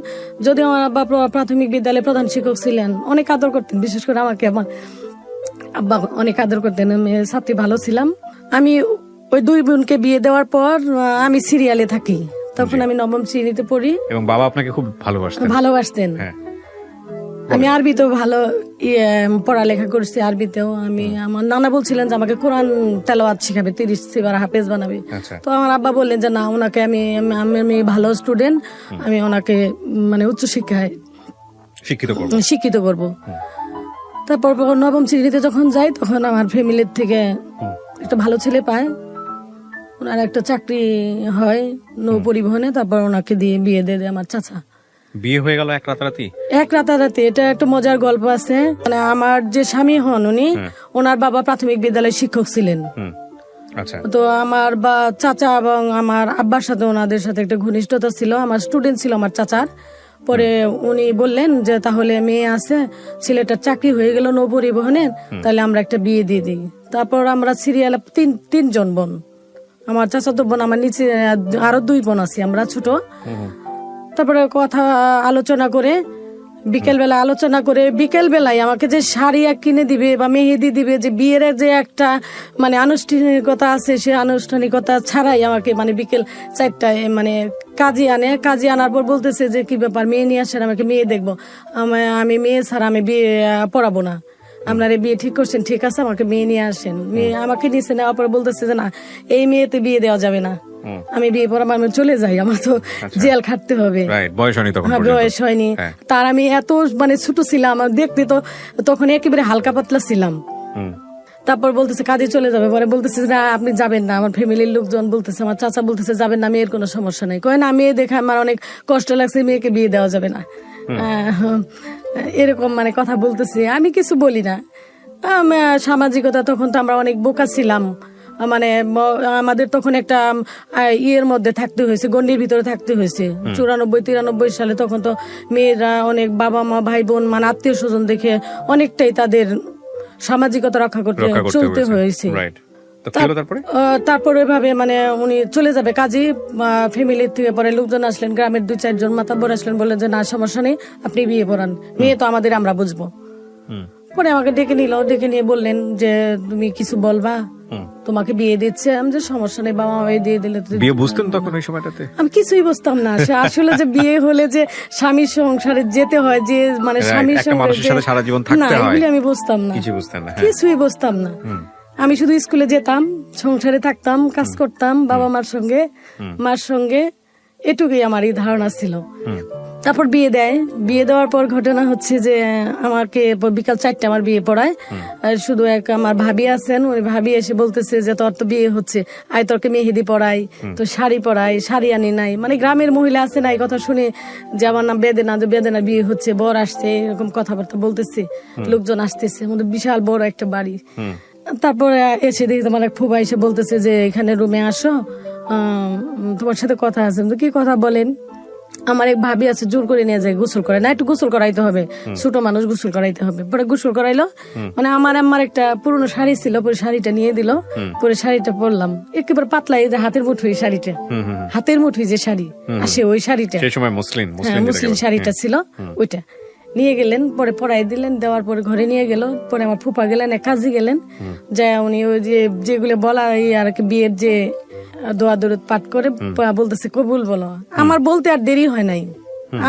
যদিও আমার বাবা প্রাথমিক বিদ্যালয়ে প্রধান শিক্ষক ছিলেন, অনেক আদর করতেন, বিশেষ করে আমাকে আমার আব্বা অনেক আদর করতেন। আমি ছাত্রী ভালো ছিলাম। আমি ওই 2 বোনকে বিয়ে দেওয়ার পর আমি সিরিয়ালে থাকি। তখন আমি 9ম শ্রেণীতে পড়ি এবং বাবা আপনাকে খুব ভালোবাসতেন। আমি আরবিতেও ভালো পড়ালেখা করছি, আরবিতেও। আমি আমার নানা বলছিলেন যে আমাকে কোরআন তেলাওয়াত শিখাবে, 30 সিবার হাফেজ বানাবে। তো আমার আব্বা বললেন যে না, ওনাকে আমি ভালো স্টুডেন্ট, আমি ওনাকে মানে উচ্চ শিক্ষায় শিক্ষিত করব। তারপর 9ম শ্রেণীতে যখন যাই তখন আমার ফ্যামিলির থেকে একটা ভালো ছেলে পায়, ওনার একটা চাকরি হয় নৌ পরিবহনে। তারপর ওনাকে দিয়ে বিয়ে দিয়ে দেয় আমার চাচা। বিয়ে হয়ে গেল এক রাতারাতি। এটা একটা মজার গল্প আছে। মানে আমার যে স্বামী হন উনি, ওনার বাবা প্রাথমিক বিদ্যালয়ের শিক্ষক ছিলেন। তো আমার চাচা এবং আমার আব্বার সাথে ওনাদের সাথে একটা ঘনিষ্ঠতা ছিল। আমার স্টুডেন্ট ছিল আমার চাচার। পরে উনি বললেন যে তাহলে মেয়ে আছে, ছেলেটার চাকরি হয়ে গেল নৌ পরিবহনের, তাহলে আমরা একটা বিয়ে দিয়ে দিই। তারপর আমরা সিরিয়ালে 3 জন বোন, আমার চাচাতো বোন, আমার নিচে আরো 2 বোন আছি, আমরা ছোট। তারপরে কথা আলোচনা করে বিকেলবেলায় আমাকে যে শাড়ি কিনে দিবে বা মেহেদি দিবে, যে বিয়ের যে একটা মানে আনুষ্ঠানিকতা আছে, সে আনুষ্ঠানিকতা ছাড়াই আমাকে মানে বিকেল 4টায় মানে কাজী আনার পর বলতেছে যে কি ব্যাপার, মেয়ে নিয়ে আসেন, আমাকে মেয়ে দেখবো। আমি মেয়ে ছাড়া আমি বিয়ে পড়াবো না, আপনারা বিয়ে ঠিক করছেন, ঠিক আছে আমাকে মেয়ে নিয়ে আসেন। মেয়ে আমাকে নিচে নেওয়ার পর বলতেছে যে না, এই মেয়েতে বিয়ে দেওয়া যাবে না, আমি বিয়ে পড়াবো, আমি চলে যাই, আমার তো জেল খাটতে হবে, বয়স হয়নি। তার আমি এত মানে ছোট ছিলাম, দেখতে তো তখন একেবারে হালকা পাতলা ছিলাম। তারপর বলতেছে কাজে চলে যাবে, পরে বলতেছে না আপনি যাবেন না, আমার ফ্যামিলির লোকজন বলতেছে, আমার চাচা বলতেছে যাবেন না, মেয়ের কোনো সমস্যা নেই। কয় না মেয়ে দেখে আমার অনেক কষ্ট লাগছে, মেয়েকে বিয়ে দেওয়া যাবে না, এরকম মানে কথা বলতেছে। আমি কিছু বলি না, সামাজিকতা তখন তো আমরা অনেক বোকা ছিলাম, মানে আমাদের তখন একটা ইয়ের মধ্যে থাকতে হয়েছে, গণ্ডির ভিতরে থাকতে হয়েছে। 94-93 সালে তখন তো মেয়েরা অনেক বাবা মা ভাই বোন মানে আত্মীয় স্বজন দেখে অনেকটাই তাদের সামাজিকতা রক্ষা করতে চলতে হয়েছে। তারপর ওইভাবে মানে উনি চলে যাবে কাজে, ফ্যামিলির থেকে পরে লোকজন আসলেন, গ্রামের 2-4 জন মাতাব্বর আসলেন, বললেন যে না সমস্যা নেই, আপনি বিয়ে পড়ান, মেয়ে তো আমাদের, আমরা বুঝবো। পরে আমাকে ডেকে নিল, ডেকে নিয়ে বললেন যে তুমি কিছু বলবা, তোমাকে বিয়ে দিচ্ছে। আমি যে সমস্যা নেই বাবা মা দিয়ে দিলে। বিয়ে বুঝতেন তখন ওই সময়টাতে? আমি কিছুই বুঝতাম না আসলে যে বিয়ে হলে যে স্বামীর সংসারে যেতে হয়, যে মানে স্বামীর সঙ্গে সারা জীবন থাকতে হয়, এগুলি আমি বুঝতাম না, কিছুই বুঝতাম না। আমি শুধু স্কুলে যেতাম, সংসারে থাকতাম, কাজ করতাম বাবা মার সঙ্গে, মার সঙ্গে, এটুকুই আমার এই ধারণা ছিল। তারপর বিয়ে দেয়, বিয়ে দেওয়ার পর ঘটনা হচ্ছে যে আমাকে বিকাল 4টে আমার বিয়ে পড়ায়। শুধু এক আমার ভাবি আছেন, ওই ভাবি এসে বলতেছে যে তোর তো বিয়ে হচ্ছে, আয় তোরকে মেহেদি পড়াই, তো শাড়ি পড়াই, শাড়ি আনি নাই, মানে গ্রামের মহিলা আছে না, এই কথা শুনে যে আমার নাম বেদেনা, যে বেদেনা বিয়ে হচ্ছে, বর আসছে, এরকম কথাবার্তা বলতেছে, লোকজন আসতেছে, আমাদের বিশাল বড় একটা বাড়ি। তারপরে এসে দেখি তোমার এক ফুবা এসে বলতেছে যে এখানে রুমে আসো, তোমার সাথে কথা আছে। কি কথা বলেন? আমার এক ভাবি আছে, জোর করে নিয়ে যায় গোসল করে, না একটু গোসল করাইতে হবে, ছোট মানুষ গোসল করাইতে হবে। পরে গোসল করাইলো, মানে আমার একটা পুরনো শাড়ি ছিল, পরে শাড়িটা নিয়ে দিল, পরে শাড়িটা পরলাম, একেবারে পাতলা, এই যে হাতের মুঠোই শাড়িটা, হাতের মুঠোই যে শাড়ি আসে ওই শাড়িটা, মুসলিম শাড়িটা ছিল, ওইটা নিয়ে গেলেন, পরে পরাই দিলেন, দেওয়ার পরে ঘরে নিয়ে গেল। পরে আমার ফুপা গেলেন, এক কাজে গেলেন, যা উনি ওই যে যেগুলো বলা আর কি বিয়ের যে দোয়া দরুদ পাঠ করে বলতেছে কবুল বলো। আমার বলতে আর দেরি হয় নাই,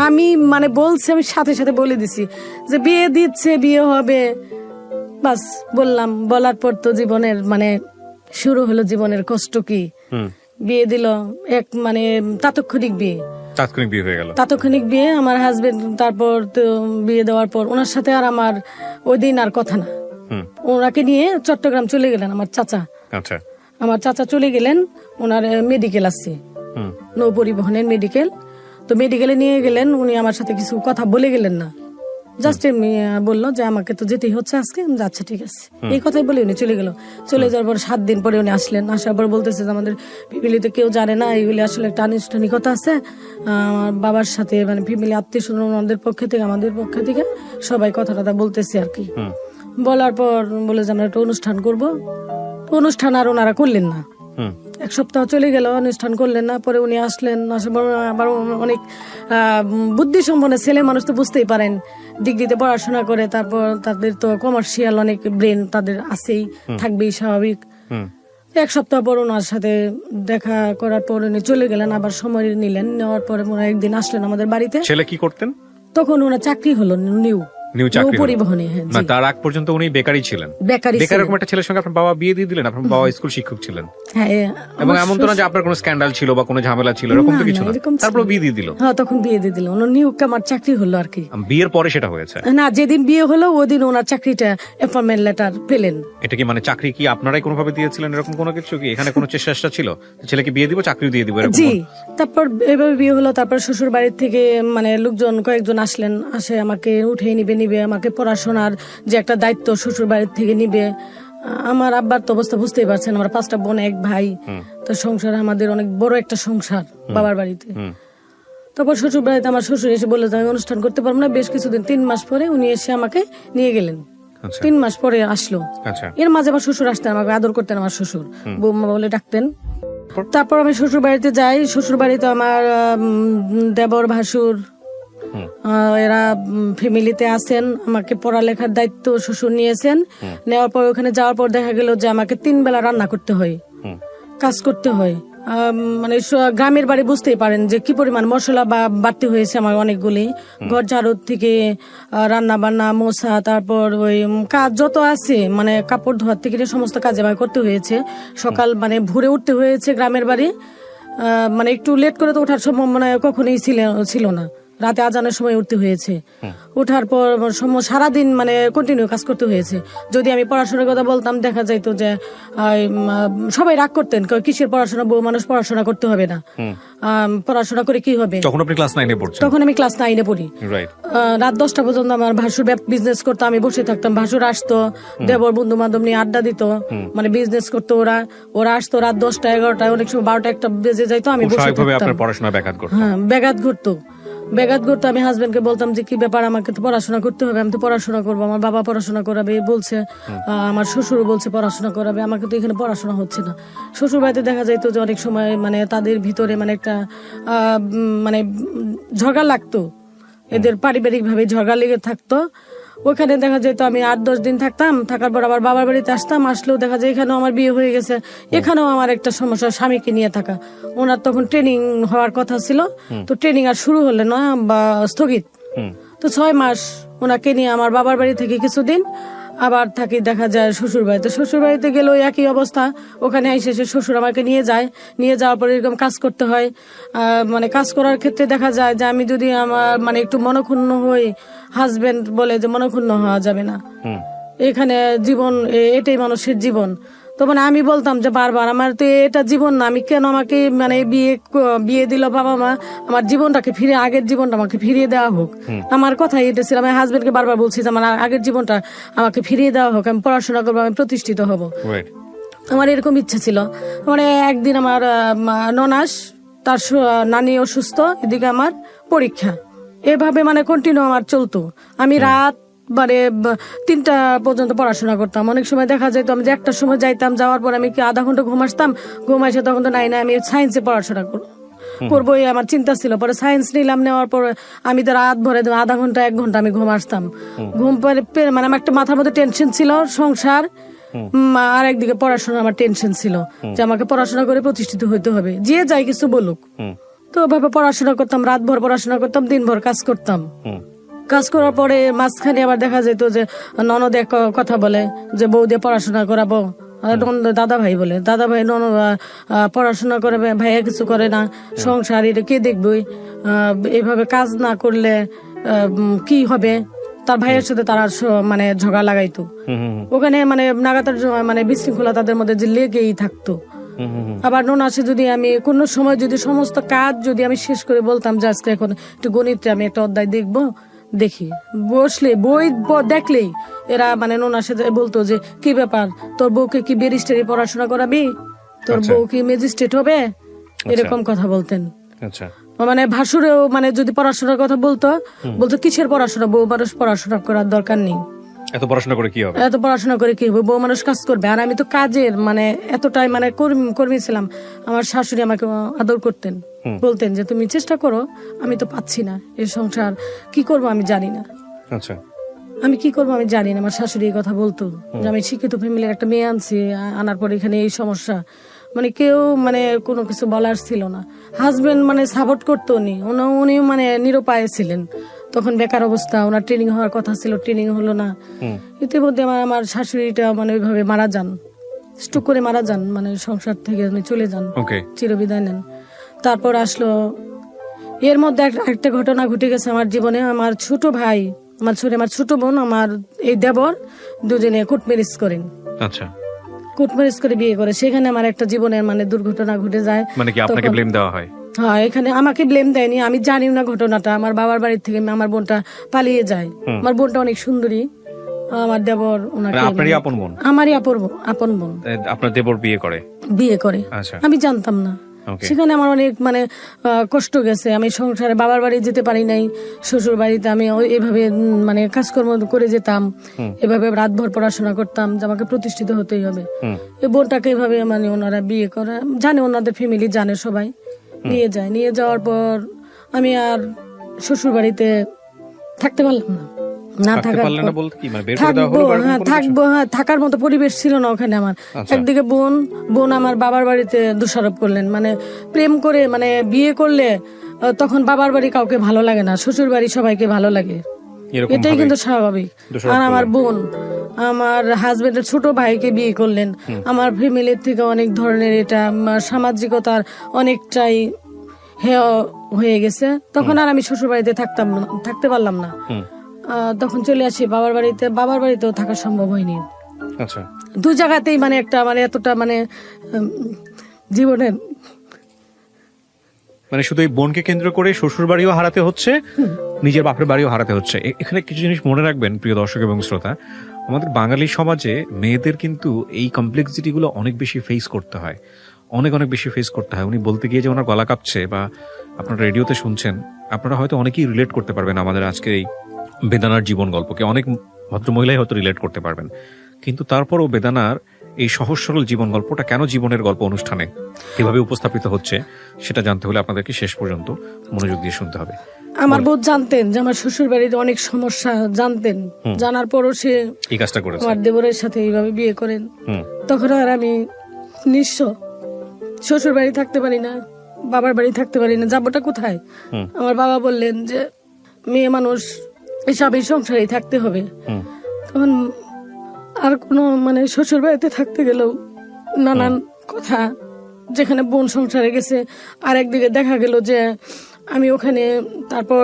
আমি মানে বলছি, আমি সাথে সাথে বলে দিছি যে বিয়ে দিচ্ছে, বিয়ে হবে, বাস বললাম। বলার পর তো জীবনের মানে শুরু হলো জীবনের কষ্ট। কি বিয়ে দিল, এক মানে তাৎক্ষণিক বিয়ে, তাৎক্ষণিক বিয়ে আমার হাজবেন্ড। তারপর তো বিয়ে দেওয়ার পর ওনার সাথে আর আমার ওই দিন আর কথা না, ওনাকে নিয়ে চট্টগ্রাম চলে গেলেন আমার চাচা। আমার চাচা চলে গেলেন, ওনার মেডিকেল আছে, নৌ পরিবহনের মেডিকেল, তো মেডিকেলে নিয়ে গেলেন। উনি আমার সাথে কিছু কথা বলে গেলেন না, জাস্ট এমনি বললো যে আমাকে তো যেতেই হচ্ছে আজকে, আচ্ছা ঠিক আছে, এই কথাই বলে উনি চলে গেল। চলে যাওয়ার পর 7 দিন পরে উনি আসলেন, আসার পর বলতেছে যে আমাদের ফ্যামিলিতে কেউ জানে না, এগুলি আসলে একটা আনুষ্ঠানিকতা আছে, আমার বাবার সাথে মানে ফ্যামিলি আত্মীয় স্বজন ওনাদের পক্ষ থেকে আমাদের পক্ষ থেকে সবাই কথা বলতেছে আর কি। বলার পর বলে যে আমরা একটা অনুষ্ঠান করবো। অনুষ্ঠান আর ওনারা করলেন না, 1 সপ্তাহ চলে গেল, অনুষ্ঠান করলেন না। পরে উনি আসলেন, আসার পর আবার অনেক বুদ্ধিসম্পন্ন ছেলে মানুষ, তো বুঝতেই পারেন, ডিগ্রিতে পড়াশোনা করে, তারপর তাদের তো কমার্শিয়াল অনেক ব্রেন তাদের আছেই, থাকবেই স্বাভাবিক। 1 সপ্তাহ পর ওনার সাথে দেখা করার পর উনি চলে গেলেন, আবার সময় নিলেন, নেওয়ার পরে ওনারা একদিন আসলেন আমাদের বাড়িতে। ছেলে কি করতেন তখন? ওনার চাকরি হলো নিউ পরিবহনে। তার আগ পর্যন্ত উনি বেকারই ছিলেন। বেকার এরকম একটা ছেলের সঙ্গে আপনার বাবা বিয়ে দিয়ে দিলেন? আপনার বাবা স্কুল শিক্ষক ছিলেন, এবং এমন তো না যে আপনার কোনো স্ক্যান্ডাল ছিল বা কোনো ঝামেলা ছিল, এরকম তো কিছু না, তারপর বিয়ে দিয়ে দিল? হ্যাঁ, তখন বিয়ে দিয়ে দিল। ওনার নিউ আমার চাকরি হলো আর কি। বিয়ের পরে সেটা হয়েছে না, যেদিন বিয়ে হলো ওই দিন ওনার চাকরিটা অ্যাপয়েন্টমেন্ট লেটার পেলেন। এটা কি মানে চাকরি কি আপনারাই কোনোভাবে দিয়েছিলেন, এরকম কোনো কিছু কি এখানে কোনো চেষ্টা ছিল ছেলেকে বিয়ে দিব, চাকরি দিয়ে দিব? জি, তারপর এভাবে বিয়ে হলো। তারপর শ্বশুর বাড়ির থেকে মানে লোকজন কয়েকজন আসলেন, আসে আমাকে উঠে নিবে, আমাকে পড়াশোনার যে একটা দায়িত্ব শ্বশুর বাড়ির থেকে নিবে। আমার আব্বার তো অবস্থা বুঝতেই পারছেন, আমার 5টা বোন, 1 ভাই, তো সংসার আমাদের অনেক বড় একটা সংসার বাবার বাড়িতে। তারপর শ্বশুর বাড়িতে আমার শ্বশুর এসে বললো আমি অনুষ্ঠান করতে পারবো না। বেশ কিছুদিন, 3 মাস পরে উনি এসে আমাকে নিয়ে গেলেন। 3 মাস পরে আসলো। এর মাঝে আমার শ্বশুর আসতেন, আমাকে আদর করতেন আমার শ্বশুর, বৌমা বলে ডাকতেন। তারপর আমি শ্বশুর বাড়িতে যাই। শ্বশুর বাড়িতে আমার দেবর ভাসুর এরা ফ্যামিলিতে আছেন। আমাকে পড়ালেখার দায়িত্ব শ্বশুর নিয়েছেন। নেওয়ার পর ওখানে যাওয়ার পর দেখা গেল যে আমাকে 3 বেলা রান্না করতে হয়, কাজ করতে হয়। মানে গ্রামের বাড়ি বুঝতেই পারেন যে কি পরিমাণ মশলা বা বাড়তি হয়েছে আমার অনেকগুলি। ঘর ঝাড়ু থেকে রান্না বান্না, মোছা, তারপর ওই কাজ যত আছে, মানে কাপড় ধোয়ার থেকে সমস্ত কাজ আমাকে করতে হয়েছে। সকাল মানে ভোরে উঠতে হয়েছে গ্রামের বাড়ি, মানে একটু লেট করে তো ওঠার সম্ভাবনা কখনোই ছিল না। রাতে আজানের সময় উঠতে হয়েছে, ওঠার পর সারাদিন মানে কন্টিনিউ কাজ করতে হয়েছে। যদি আমি পড়াশোনার কথা বলতাম দেখা যাইতো যে সবাই রাগ করতেন, কিসের পড়াশোনা, বউ মানুষ পড়াশোনা করতে হবে না, পড়াশোনা করে কি হবে। তখন আপনি ক্লাস 9 এ পড়ছেন? তখন আমি ক্লাস 9 এ পড়ি। রাত 10টা পর্যন্ত আমার ভাসুর বিজনেস করতো, আমি বসে থাকতাম। ভাসুর আসতো, দেবর বন্ধু বান্ধব নিয়ে আড্ডা দিত, মানে বিজনেস করতো। ওরা আসতো রাত 10টা 11টায়, অনেক সময় 12টা 1টা বেজে যাইতো, আমি বসে থাকতাম। পড়াশোনা ব্যাঘাত ঘটতো? হ্যাঁ, ব্যাঘাত ঘটতো। আমি হাজবেন্ডকে বলতাম যে কি ব্যাপার, আমাকে তো পড়াশোনা করতে হবে, আমি তো পড়াশোনা করবো, আমার বাবা পড়াশোনা করাবে বলছে, আমার শ্বশুর বলছে পড়াশোনা করাবে, আমাকে তো এখানে পড়াশোনা হচ্ছে না। শ্বশুর বাড়িতে দেখা যাইতো যে অনেক সময় মানে তাদের ভিতরে মানে একটা মানে ঝগড়া লাগতো, এদের পারিবারিক ভাবে ঝগড়া লেগে থাকতো। ওখানে দেখা যেত আমি 8-10 দিন থাকতাম, থাকার পর আবার বাবার বাড়িতে আসতাম। আসলেও দেখা যায় এখানেও আমার বিয়ে হয়ে গেছে, এখানেও আমার একটা সমস্যা, স্বামীকে নিয়ে থাকা। ওনার তখন ট্রেনিং হওয়ার কথা ছিল, তো ট্রেনিং আর শুরু হলে না বা স্থগিত। তো 6 মাস ওনাকে নিয়ে আমার বাবার বাড়ি থেকে কিছুদিন আবার থাকি দেখা যায় শ্বশুর বাড়িতে। শ্বশুর বাড়িতে গেলেও একই অবস্থা, ওখানে এসে শ্বশুর আমাকে নিয়ে যাওয়ার পর এরকম কাজ করতে হয়। মানে কাজ করার ক্ষেত্রে দেখা যায় যে আমি যদি আমার মানে একটু মনক্ষুণ্ণ হই, হাজবেন্ড বলে যে মনক্ষুণ্ণ হওয়া যাবে না, এখানে জীবন এটাই মানুষের জীবন। তো মানে আমি বলতাম যে বারবার আমার তো এটা জীবন না, আমি কেন আমাকে মানে বিয়ে দিল বাবা মা, আমার জীবনটাকে ফিরে, আগের জীবনটা আমাকে ফিরিয়ে দেওয়া হোক। আমার কথা এটা ছিল, আমি হাজবেন্ডকে বারবার বলছি যে আমার আগের জীবনটা আমাকে ফিরিয়ে দেওয়া হোক, আমি পড়াশোনা করবো, আমি প্রতিষ্ঠিত হব। আমার এরকম ইচ্ছা ছিল। মানে একদিন আমার ননাস, তার নানি অসুস্থ, এদিকে আমার পরীক্ষা, এভাবে মানে কন্টিনিউ আমার চলতো। আমি রাত মানে 3টা পর্যন্ত পড়াশোনা করতাম। অনেক সময় দেখা যেত আমি যে 1টার সময় যাইতাম, যাওয়ার পর আমি কি আধা ঘন্টা ঘুম আসতাম, ঘুম আসে তখন তো নাই আমি সায়েন্সে পড়াশোনা করবো, আমার চিন্তা ছিল। পরে সায়েন্স নিলাম, নেওয়ার পর আমি তো রাত ভরে আধা ঘন্টা 1 ঘন্টা আমি ঘুম আসতাম। ঘুম পরে মানে আমার একটা মাথার মধ্যে টেনশন ছিল, সংসার, আর একদিকে পড়াশোনা আমার টেনশন ছিল যে আমাকে পড়াশোনা করে প্রতিষ্ঠিত হইতে হবে, যে যাই কিছু বলুক। তো ওভাবে পড়াশোনা করতাম, রাত ভর পড়াশোনা করতাম, দিনভর কাজ করতাম। কাজ করার পরে মাঝখানে আবার দেখা যেত যে ননদ এক কথা বলে যে বউ দিয়ে পড়াশোনা করাবো, দাদা ভাই বলে, দাদা ভাই পড়াশোনা করে, ভাইয়া কিছু করে না, সংসার এটা কে দেখবে, এইভাবে কাজ না করলে কি হবে। তার ভাইয়ের সাথে তারা মানে ঝগড়া লাগাইতো, ওখানে মানে নাগাতার মানে বিশৃঙ্খলা তাদের মধ্যে যে লেগেই থাকতো। আবার ননাসে যদি আমি কোনো সময় যদি সমস্ত কাজ যদি আমি শেষ করে বলতাম যে আজকে এখন একটু গণিতে আমি একটা অধ্যায় দেখবো, দেখি বসলে বই দেখলেই এরা মানে ননাসে বলতো যে কি ব্যাপার, তোর বউকে কি ব্যারিস্টারি পড়াশোনা করাবি, তোর বউ কি ম্যাজিস্ট্রেট হবে, এরকম কথা বলতেন। মানে ভাসুরেও মানে যদি পড়াশোনার কথা বলতো কিসের পড়াশোনা, বউ মানুষ পড়াশোনা করার দরকার নেই, এত পড়াশোনা করে কি হবে, বউ মানুষ কাজ করবে। আর আমি তো কাজের মানে এতটাই মানে কর্মী ছিলাম, আমার শাশুড়ি আমাকে আদর করতেন, বলতেন যে তুমি চেষ্টা করো, আমি তো পাচ্ছি না, এই সংসার কি করব আমি জানি না, আমি কি করবো আমি জানি না। আমার শাশুড়ি এই কথা বলতো যে আমি শিক্ষিত ফ্যামিলির একটা মেয়ে আনছি, আনার পর এখানে এই সমস্যা, মানে কেউ মানে কোনো কিছু বলার ছিল না। হাজবেন্ড মানে সাপোর্ট করতো উনি মানে নিরুপায় ছিলেন, তখন বেকার অবস্থা, ওনার ট্রেনিং হওয়ার কথা ছিল, ট্রেনিং হলো না। ইতিমধ্যে আমার শাশুড়িটা মানে ওইভাবে মারা যান, স্ট্রোক করে মারা যান, মানে সংসার থেকে চলে যান, চিরবিদায় নেন। তারপর আসলো এর মধ্যে একটা ঘটনা ঘটে গেছে আমার জীবনে। আমার ছোট ভাই, আমার ছোট বোন, আমার এই দেবর দুজনে কোর্ট ম্যারেজ করেন। আচ্ছা, কোর্ট ম্যারেজ করে বিয়ে করে, সেখানে আমার একটা জীবনের মানে দুর্ঘটনা ঘটে যায়। মানে কি আপনাকে ব্লেম দেওয়া হয়? হ্যাঁ, এখানে আমাকে ব্লেম দেয়নি, আমি জানিও না ঘটনাটা। আমার বাবার বাড়ি থেকে আমার বোনটা পালিয়ে যায়। আমার বোনটা অনেক সুন্দরী, আমার দেবর ওনাকে, আপনারই আপন বোন? আমারই আপন বোন। আপনার দেবর বিয়ে করে? আমি জানতাম না। সেখানে আমার অনেক মানে কষ্ট গেছে, আমি সংসারে বাবার বাড়ি যেতে পারি নাই, শ্বশুর বাড়িতে আমি এভাবে মানে কাজকর্ম করে যেতাম, এভাবে রাতভর পড়াশোনা করতাম যে আমাকে প্রতিষ্ঠিত হতেই হবে। এই বোনটাকে এভাবে মানে ওনারা বিয়ে করে, জানে ওনাদের ফ্যামিলি জানে, সবাই নিয়ে যাওয়ার পর আমি আর শ্বশুর বাড়িতে থাকতে পারলাম না, থাকার মতো পরিবেশ ছিল না ওখানে আমার। একদিকে বোন আমার বাবার বাড়িতে দোষারোপ করলেন, মানে প্রেম করে মানে বিয়ে করলে তখন বাবার বাড়ি কাউকে ভালো লাগে না, শ্বশুর বাড়ি সবাইকে ভালো লাগে, এটাই কিন্তু স্বাভাবিক। আর আমার বোন আমার হাজবেন্ডের ছোট ভাইকে বিয়ে করলেন, আমার ফ্যামিলির থেকে অনেক ধরনের এটা সামাজিকতার অনেকটাই হ্যাঁ হয়ে গেছে, তখন আর আমি শ্বশুর বাড়িতে থাকতে পারলাম না। তখন চলে আসি বাবার বাড়িতে। বাবার বাড়িতেও থাকা সম্ভব হয়নি। আচ্ছা, দুই জায়গাতেই মানে একটা মানে এতটা মানে জীবনের মানে শুধু এই বোনকে কেন্দ্র করে শ্বশুর বাড়িও হারাতে হচ্ছে, নিজের বাপের বাড়িও হারাতে হচ্ছে। এখানে কিছু জিনিস মনে রাখবেন প্রিয় দর্শক এবং শ্রোতা, আমাদের বাঙালি সমাজে মেয়েদের কিন্তু এই কমপ্লেক্সিটি গুলো অনেক বেশি ফেস করতে হয়, অনেক বেশি ফেস করতে হয়। উনি বলতে গিয়ে যে ওনার গলা কাঁপছে, বা আপনারা রেডিওতে শুনছেন, আপনারা হয়তো অনেকেই রিলেট করতে পারবেন আমাদের আজকের এই বেদানার জীবন গল্পকে। অনেক ভদ্রমহিলাই হয়তো রিলেট করতে পারবেন, কিন্তু তারপরও বেদানার এই সহজ সরল জীবন গল্পটা কেন জীবনের গল্প অনুষ্ঠানে কিভাবে উপস্থাপিত হচ্ছে সেটা জানতে হলে আপনাদেরকে শেষ পর্যন্ত মনোযোগ দিয়ে শুনতে হবে। আমার বোধ জানতেন যে আমার শ্বশুর বাড়ির অনেক সমস্যা জানতেন, জানার পরও সে এই কাজটা করেছে, আমার দেবরের সাথে এইভাবে বিয়ে করেন। তখন আর আমি নিঃস্ব, শ্বশুর বাড়ি থাকতে পারি না, বাবার বাড়ি থাকতে পারি না, যাবোটা কোথায়? আমার বাবা বললেন যে মেয়ে মানুষ এসব এই সংসারেই থাকতে হবে। তখন আর কোনো মানে শ্বশুর বাড়িতে থাকতে গেলেও নানান কথা, যেখানে বোন সংসারে গেছে, আর একদিকে দেখা গেল যে আমি ওখানে তারপর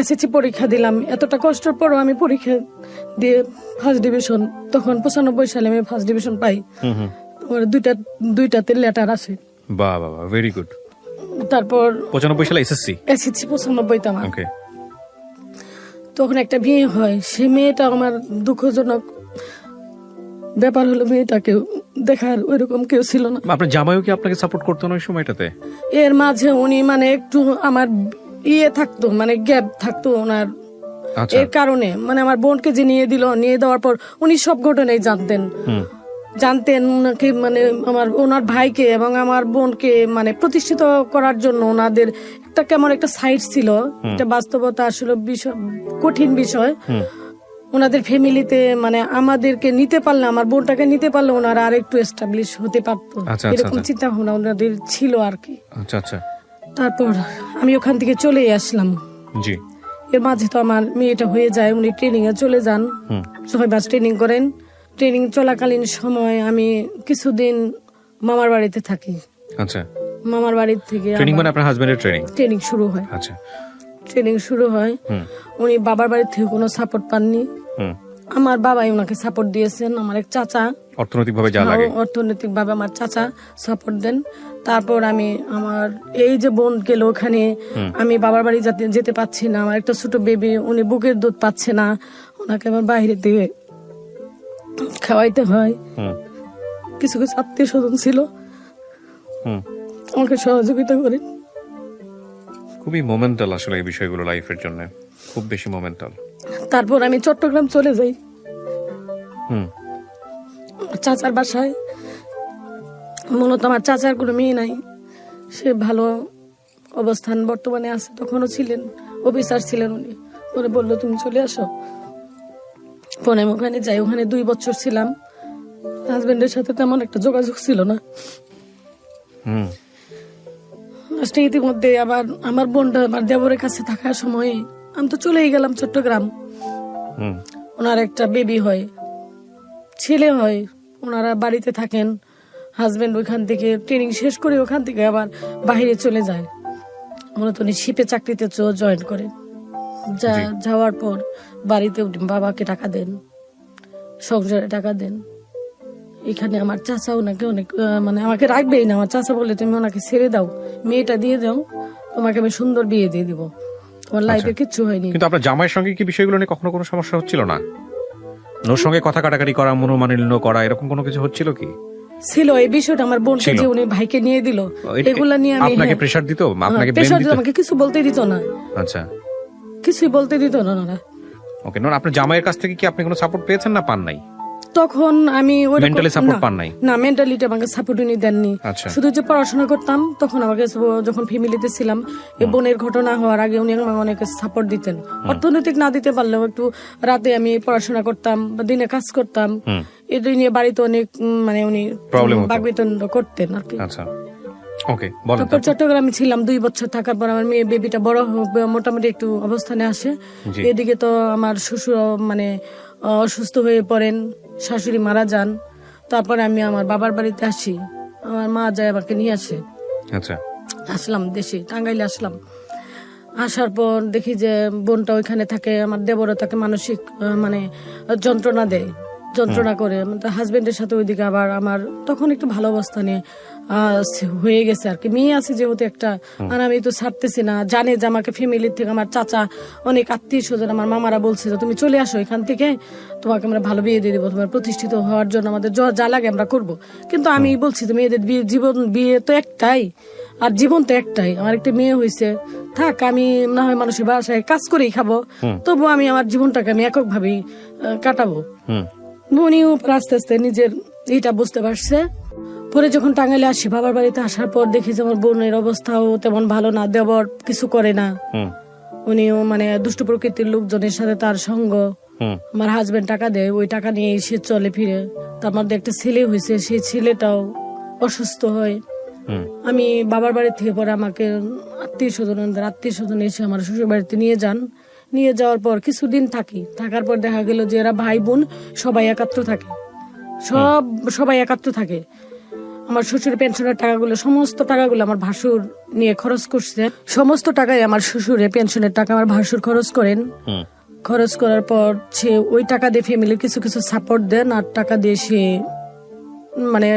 এসএসসি পরীক্ষা দিলাম, এতটা কষ্টের পরও আমি পরীক্ষা দিয়ে ফার্স্ট ডিভিশন, তখন 95 সালে আমি ফার্স্ট ডিভিশন পাই। দুইটাতে লেটার আসে। বাহ বাহ, ভেরি গুড। তারপর 95 সালে এসএসসি 95 আমার। তখন একটা বিয়ে হয়, সে মেয়েটা আমার দুঃখজনক ব্যাপার হলো মেয়েটাকে দেখার ওইরকম কেউ ছিল না। আপনার জামাইও কি আপনাকে সাপোর্ট করতো না ওই সময়টাতে? এর মাঝে উনি মানে একটু আমার থাকতো, মানে গ্যাপ থাকতো ওনার। এর কারণে মানে আমার বোনকে যে নিয়ে দেওয়ার পর উনি সব ঘটনাই জানতেন ওনাকে, মানে ওনার ভাইকে এবং আমার বোনকে মানে প্রতিষ্ঠিত করার জন্য ওনাদের একটা কেমন একটা সাইড ছিল। এটা বাস্তবতা, আসলে কঠিন বিষয়। ওনাদের ফ্যামিলিতে মানে আমাদেরকে নিতে পারলে, আমার বোনটাকে নিতে পারলে ওনারা আর একটু এস্টাবলিশ হতে পারতো, এরকম চিন্তা ভাবনা ওনাদের ছিল আর কি। তারপর আমি ওখান থেকে চলে আসলাম। এর মাঝে তো আমার মেয়েটা হয়ে যায়, উনি ট্রেনিং এ চলে যান, 6 মাস ট্রেনিং করেন। ট্রেনিং চলাকালীন সময় আমি কিছুদিন মামার বাড়িতে থাকি। মামার বাড়ি থেকে ট্রেনিং শুরু হয়। ট্রেনিং শুরু হয়, উনি বাবার বাড়ি থেকে কোনো সাপোর্ট পাননি। আমার বাবাই ওনাকে সাপোর্ট দিয়েছেন, আমার এক চাচা অর্থনৈতিকভাবে আমার চাচা সাপোর্ট দেন। তারপর আমি আমার এই যে বোন গেল ওখানে, আমি বাবার বাড়ি যেতে পারছি না, আমার একটা ছোট বেবি, উনি বুকের দুধ পাচ্ছে না, ওনাকে আমার বাইরে দিয়ে খাওয়াইতে হয়। কিছু কিছু আত্মীয় স্বজন ছিল আমাকে সহযোগিতা করে। খুবই মোমেন্টাল আসলে এই বিষয়গুলো লাইফের জন্য, খুব বেশি মোমেন্টাল। তারপর আমি চট্টগ্রাম চলে যাই চাচার বাসায়। মূলত আমার চাচার কোনো মেয়ে নাই, সে ভালো অবস্থান বর্তমানে আছে, তখনও ছিলেন, অফিসার ছিলেন উনি। পরে বললো তুমি চলে আসো। পরে আমি ওখানে যাই, ওখানে 2 বছর ছিলাম। হাজবেন্ডের সাথে তেমন একটা যোগাযোগ ছিল না। ইতিমধ্যে আবার আমার বোনটা আমার দেবরের কাছে থাকার সময় আমি তো চলেই গেলাম চট্টগ্রাম। ওনার একটা বেবি হয়, ছেলে হয়, ওনারা বাড়িতে থাকেন। হাজবেন্ড ওইখান থেকে ট্রেনিং শেষ করে ওখান থেকে আবার বাইরে চলে যায়। মূলত উনি শিপে চাকরিতে জয়েন করেন। যাওয়ার পর বাড়িতে বাবাকে টাকা দেন, সংসারে টাকা দেন। এখানে আমার চাচা ওনাকে অনেক মানে আমাকে রাখবেই না। আমার চাচা বলে তুমি ওনাকে ছেড়ে দাও, মেয়েটা দিয়ে দাও, তোমাকে আমি সুন্দর বিয়ে দিয়ে দিব, তোমার লাইফে কিচ্ছু হয়নি। কিন্তু আপনার জামাইয়ের সঙ্গে কি বিষয়গুলো নিয়ে কখনো কোনো সমস্যা হচ্ছিল না? ওর সঙ্গে কথা কাটাকাটি করা, মনোমালিন্য করা, এরকম কোনো কিছু হচ্ছিল কি? ছিল এই বিষয়টা। আমার বোনকে যে উনি ভাইকে নিয়ে দিল, এগুলা নিয়ে আমি আপনাকে প্রেসার দিত, আপনাকে প্রেসার দিত, আমাকে কিছু বলতে দিত না। আচ্ছা, কিছুই বলতে দিত না ওনারা। ওকে, আপনার জামাইয়ের কাছ থেকে কি আপনি কোনো সাপোর্ট পেয়েছেন না পান নাই? তখন আমি মেন্টালি সাপোর্ট পান নাই? না, মেন্টালিটি আমাকে সাপোর্ট উনি দেননি। শুধু যে পড়াশোনা করতাম, তখন আমাকে যখন ফ্যামিলিতে ছিলাম, এই বোনের ঘটনা হওয়ার আগে উনি আমাকে অনেক সাপোর্ট দিতেন। অর্থনৈতিক না দিতে পারলেও একটু রাতে আমি পড়াশোনা করতাম বা দিনে কাজ করতাম, এটা নিয়ে বাড়িতে অনেক মানে উনি বাকবিতন্ড করতেন আর কি। তারপর চট্টগ্রামে ছিলাম 2 বছর থাকার পর আমার মেয়ে বেবিটা বড় মোটামুটি একটু অবস্থানে আসে। এদিকে তো আমার শ্বশুর মানে অসুস্থ হয়ে পড়েন, শাশুড়ি মারা যান। তারপরে আমি আমার বাবার বাড়িতে আসি, আমার মা যায় আমাকে নিয়ে আসে। আসলাম দেশে, টাঙ্গাইলে আসলাম। আসার পর দেখি যে বোনটা ওইখানে থাকে, আমার দেবরও তাকে মানসিক মানে যন্ত্রণা করে। হাজবেন্ডের সাথে ওইদিকে আবার আমার তখন একটু ভালো অবস্থা নিয়ে হয়ে গেছে আর কি। মেয়ে আছে যেহেতু একটা, আর আমি তো ছাড়তেছি না। জানে যে আমাকে ফ্যামিলির থেকে আমার চাচা, অনেক আত্মীয় স্বজন, আমার মামারা বলছে যে তুমি চলে আসো এখান থেকে, তোমাকে আমরা ভালো বিয়ে দিয়ে দেবো, তোমার প্রতিষ্ঠিত হওয়ার জন্য আমাদের যা লাগে আমরা করব। কিন্তু আমি বলছি যে মেয়েদের বিয়ে তো একটাই, আর জীবন তো একটাই। আমার একটা মেয়ে হয়েছে, থাক আমি না হয় মানুষের বাসায় কাজ করেই খাবো, তবু আমি আমার জীবনটাকে আমি একক ভাবেই কাটাবো। উনিও আস্তে আস্তে নিজের এইটা বুঝতে পারছে। পরে যখন টাঙ্গাইলে আসি, বাবার বাড়িতে আসার পর দেখি যে আমার বোনের অবস্থাও তেমন ভালো না, দেবর কিছু করে না, উনিও মানে দুষ্ট প্রকৃতির লোকজনের সাথে তার সঙ্গ। আমার হাজবেন্ড টাকা দেয়, ওই টাকা নিয়ে সে চলে ফিরে। তার মধ্যে একটা ছেলে হয়েছে, সেই ছেলেটাও অসুস্থ হয়। আমি বাবার বাড়ি থেকে পরে আমাকে আত্মীয় স্বজন এসে আমার শ্বশুর বাড়িতে নিয়ে যান। নিয়ে যাওয়ার পর কিছুদিন থাকার পর দেখা গেল যে এরা ভাই বোন সবাই একাত্র থাকে। আমার শ্বশুরের পেনশনের টাকাগুলো, সমস্ত টাকাগুলো আমার ভাসুর নিয়ে খরচ করছে। সমস্ত টাকাই আমার শ্বশুরের পেনশনের টাকা আমার ভাসুর খরচ করেন। খরচ করার পর সে ওই টাকা দিয়ে ফ্যামিলির কিছু কিছু সাপোর্ট দেন, আর টাকা দিয়ে সে মানে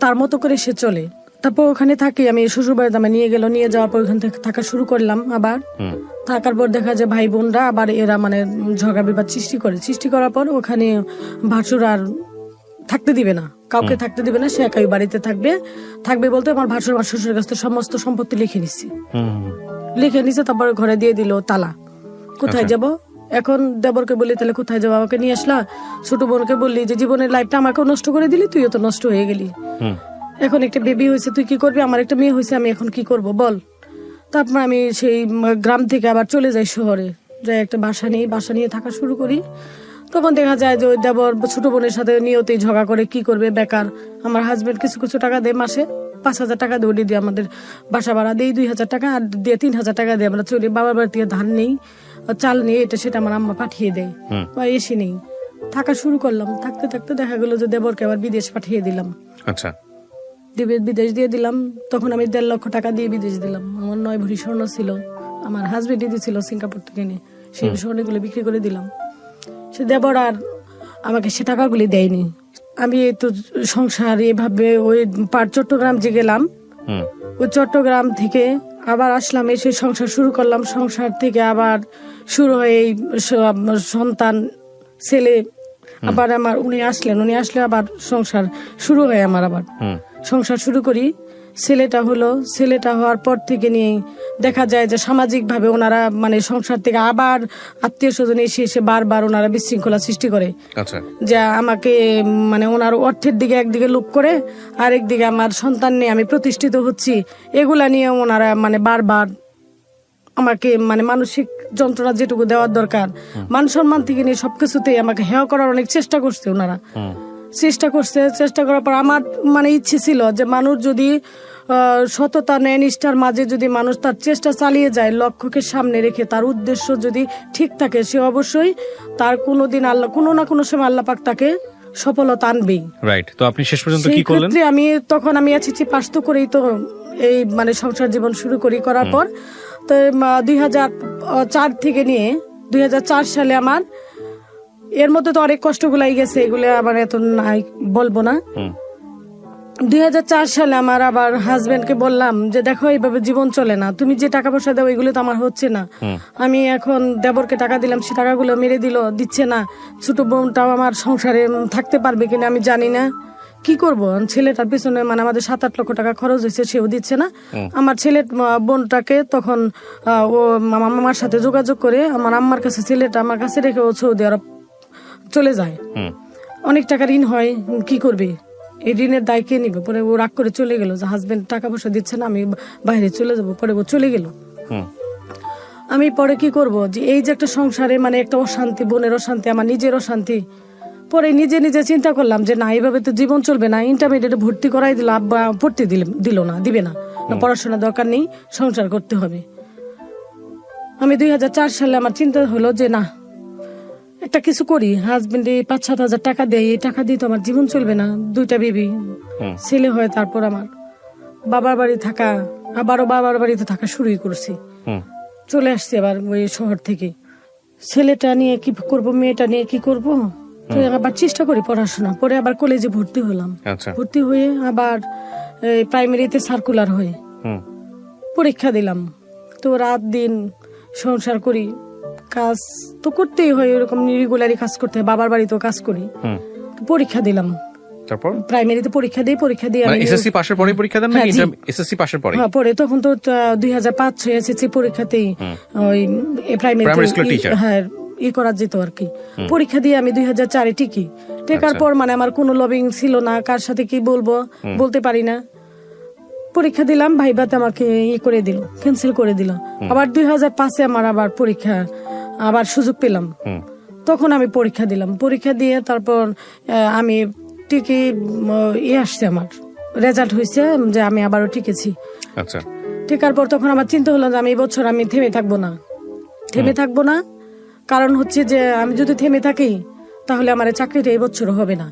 তার মতো করে সে চলে। তারপর ওখানে থাকি আমি, শ্বশুর বাড়িতে আমি নিয়ে যাওয়ার পর ওখান থেকে থাকা শুরু করলাম। আবার থাকার পর দেখা যায় ভাই বোনরা আবার এরা মানে ঝগড়া বিবাদ সৃষ্টি করার পর ওখানে ভাসুর আর থাকতে দিবে না, কাউকে থাকতে দিবে না, সে একাই বাড়িতে থাকবে বলতে আমার ভাসুর আমার শ্বশুরের কাছ থেকে সমস্ত সম্পত্তি লিখে নিচ্ছে। তারপর ঘরে দিয়ে দিল তালা। কোথায় যাব এখন? দেবরকে বলি তাহলে কোথায় যাবো, আমাকে নিয়ে আসলা। ছোট বোনকে বললি যে জীবনের লাইফটা আমাকেও নষ্ট করে দিলি, তুইও তো নষ্ট হয়ে গেলি। এখন একটা বেবি হয়েছে, তুই কি করবি? আমার একটা মেয়ে হয়েছে, আমি এখন কি করব বল। তারপর আমি সেই গ্রাম থেকে আবার চলে যাই শহরে, যাই একটা বাসা নিয়ে থাকা শুরু করি। তখন দেখা যায় যে ওই দেবর ছোট বোনের সাথে নিয়তেই ঝগড়া করে, কি করবে বেকার। আমার হাজবেন্ড কিছু টাকা দেয়, মাসে 5,000 টাকা দিয়ে দিয়ে আমাদের বাসা ভাড়া দিই, 2,000 টাকা, আর দিয়ে 3,000 টাকা দিয়ে আমরা চলি। বাবার বাড়ি থেকে ধান নেই, চাল নেই, এটা সেটা আমার আম্মা পাঠিয়ে দেয়, বা এসে নেই। থাকা শুরু করলাম। থাকতে দেখা গেলো যে দেবরকে আবার বিদেশ পাঠিয়ে দিলাম। আচ্ছা, বিদেশ দিয়ে দিলাম। তখন আমি 1.5 লক্ষ টাকা দিয়ে বিদেশ দিলাম। আমার 9 ভরি স্বর্ণ ছিল, আমার হাজবেন্ড দিয়েছিল সিঙ্গাপুর থেকে এনে, সেই স্বর্ণগুলো বিক্রি করে দিলাম। সে দেবর আর আমাকে সে টাকাগুলি দেয়নি। আমি তো সংসার এভাবে ওই চট্টগ্রাম যে গেলাম, ওই চট্টগ্রাম থেকে আবার আসলাম, এসে সংসার শুরু করলাম। সংসার থেকে আবার শুরু হয়ে এই সন্তান ছেলে আবার আমার উনি আসলে আবার সংসার শুরু হয়। আমার আবার সংসার শুরু করি। ছেলেটা হওয়ার পর থেকে নিয়ে দেখা যায় যে সামাজিক ভাবে ওনারা মানে সংসার থেকে আবার আত্মীয় স্বজন এসে বারবার ওনারা বিশৃঙ্খলা সৃষ্টি করে। যে আমাকে মানে ওনার অর্থের দিকে একদিকে লোভ করে, আরেকদিকে আমার সন্তান নিয়ে আমি প্রতিষ্ঠিত হচ্ছি, এগুলা নিয়ে ওনারা মানে বারবার আমাকে মানে মানসিক যন্ত্রণা যেটুকু দেওয়ার দরকার, মান সম্মান থেকে নিয়ে সবকিছুতেই আমাকে হেয় করার অনেক চেষ্টা করছে ওনারা। চেষ্টা করার পর আমার মানে ইচ্ছে ছিল যে মানুষ যদি সততা ন্যায় নিষ্ঠার মাঝে যদি মানুষ তার চেষ্টা চালিয়ে যায়, লক্ষ্যকে সামনে রেখে তার উদ্দেশ্য যদি ঠিক থাকে, সে অবশ্যই তার কোনোদিন আল্লাহ কোনো না কোনো সময় আল্লাহ পাক তাকে সফলতা আনবেই। রাইট। তো আপনি শেষ পর্যন্ত কি করলেন? আমি এসেছি পাস তো করেই তো এই মানে সংসার জীবন শুরু করার পর তো 2004 থেকে নিয়ে 2004 সালে আমার এর মধ্যে তো অনেক কষ্টগুলাই গেছে, এগুলো আবার এত নাই বলবো না। 2004 সালে আমার আবার হাজবেন্ডকে বললাম যে দেখো এইভাবে জীবন চলে না, তুমি যে টাকা পয়সা দাও এগুলো তো আমার হচ্ছে না। আমি এখন দেবরকে টাকা দিলাম, সে টাকাগুলো মেরে দিচ্ছে না। ছোট বোনটাও আমার সংসারে থাকতে পারবে কিনা আমি জানি না, কি করব। ছেলেটার পিছনে মানে আমাদের 7-8 লক্ষ টাকা খরচ হয়েছে, সেও দিচ্ছে না। আমার ছেলে বোনটাকে তখন ও আমার মামার সাথে যোগাযোগ করে আমার আম্মার কাছে ছেলেটা আমার কাছে রেখে ও সৌদি আরব চলে যায়। অনেক টাকা ঋণ হয়, কি করবে, এই ঋণের দায় কে নিবে? পরে ও রাগ করে চলে গেল যে হাজবেন্ড টাকা পয়সা দিচ্ছে না, আমি বাইরে চলে যাবো। পরে ও চলে গেল। আমি পরে কি করব, যে এই যে একটা সংসারে মানে একটা অশান্তি, বোনের অশান্তি, আমার নিজের অশান্তি। পরে নিজে চিন্তা করলাম যে না, এইভাবে তো জীবন চলবে না। ইন্টারমিডিয়েটে ভর্তি করাই দিল, আব্বা পড়তে দিবে না, পড়াশোনা দরকার নেই, সংসার করতে হবে। আমি 2004 সালে আমার চিন্তা হলো যে না, একটা কিছু করি। হাজবেন্ডে 5-7 হাজার টাকা দেয়, এই টাকা দিয়ে তো আমার জীবন চলবে না। 2টা বেবি, ছেলে হয়, তারপর আমার বাবার বাড়ি থাকা, আবারও বাবার বাড়িতে থাকা শুরুই করছি। চলে আসছি আবার ওই শহর থেকে। ছেলেটা নিয়ে কি করব, মেয়েটা নিয়ে কি করব, তো আবার চেষ্টা করি পড়াশোনা। পরে আবার কলেজে ভর্তি হলাম। ভর্তি হয়ে আবার প্রাইমারিতে সার্কুলার হয়ে পরীক্ষা দিলাম। তো রাত দিন সংসার করি, কাজ তো করতেই হয়, ওরকম রেগুলারই কাজ করতে হয়, বাবার বাড়িতেও কাজ করি। পরীক্ষা দিলাম, তারপর প্রাইমারিতে পরীক্ষা দিয়ে এসএসসি পাশের পরে পরীক্ষা দেন নাকি এসএসসি পাশের পরে? হ্যাঁ, পরে তখন তো 2005 এসএসসি পরীক্ষাতেই ওই প্রাইমারি স্কুল টিচার হ্যাঁ করা যেত আর কি। পরীক্ষা দিয়ে আমি 2004 টিকি। টেকার পর মানে আমার কোনো লবিং ছিল না, কার সাথে কি বলবো বলতে পারি না। পরীক্ষা দিলাম, ভাইবাতে আমাকে করে দিল, ক্যান্সেল করে দিল। আবার 2005 আমার আবার পরীক্ষা আবার সুযোগ পেলাম, তখন আমি পরীক্ষা দিলাম। পরীক্ষা দিয়ে তারপর আমি টিকি আসছে, আমার রেজাল্ট হয়েছে যে আমি আবারও টিকেছি। আচ্ছা, টিকার পর তখন আমার চিন্তা হলো যে আমি এই বছর আমি থেমে থাকবো না। কারণ হচ্ছে যে আমি যদি থেমে থাকি তাহলে আমার চাকরিটা এই বছর হবে না।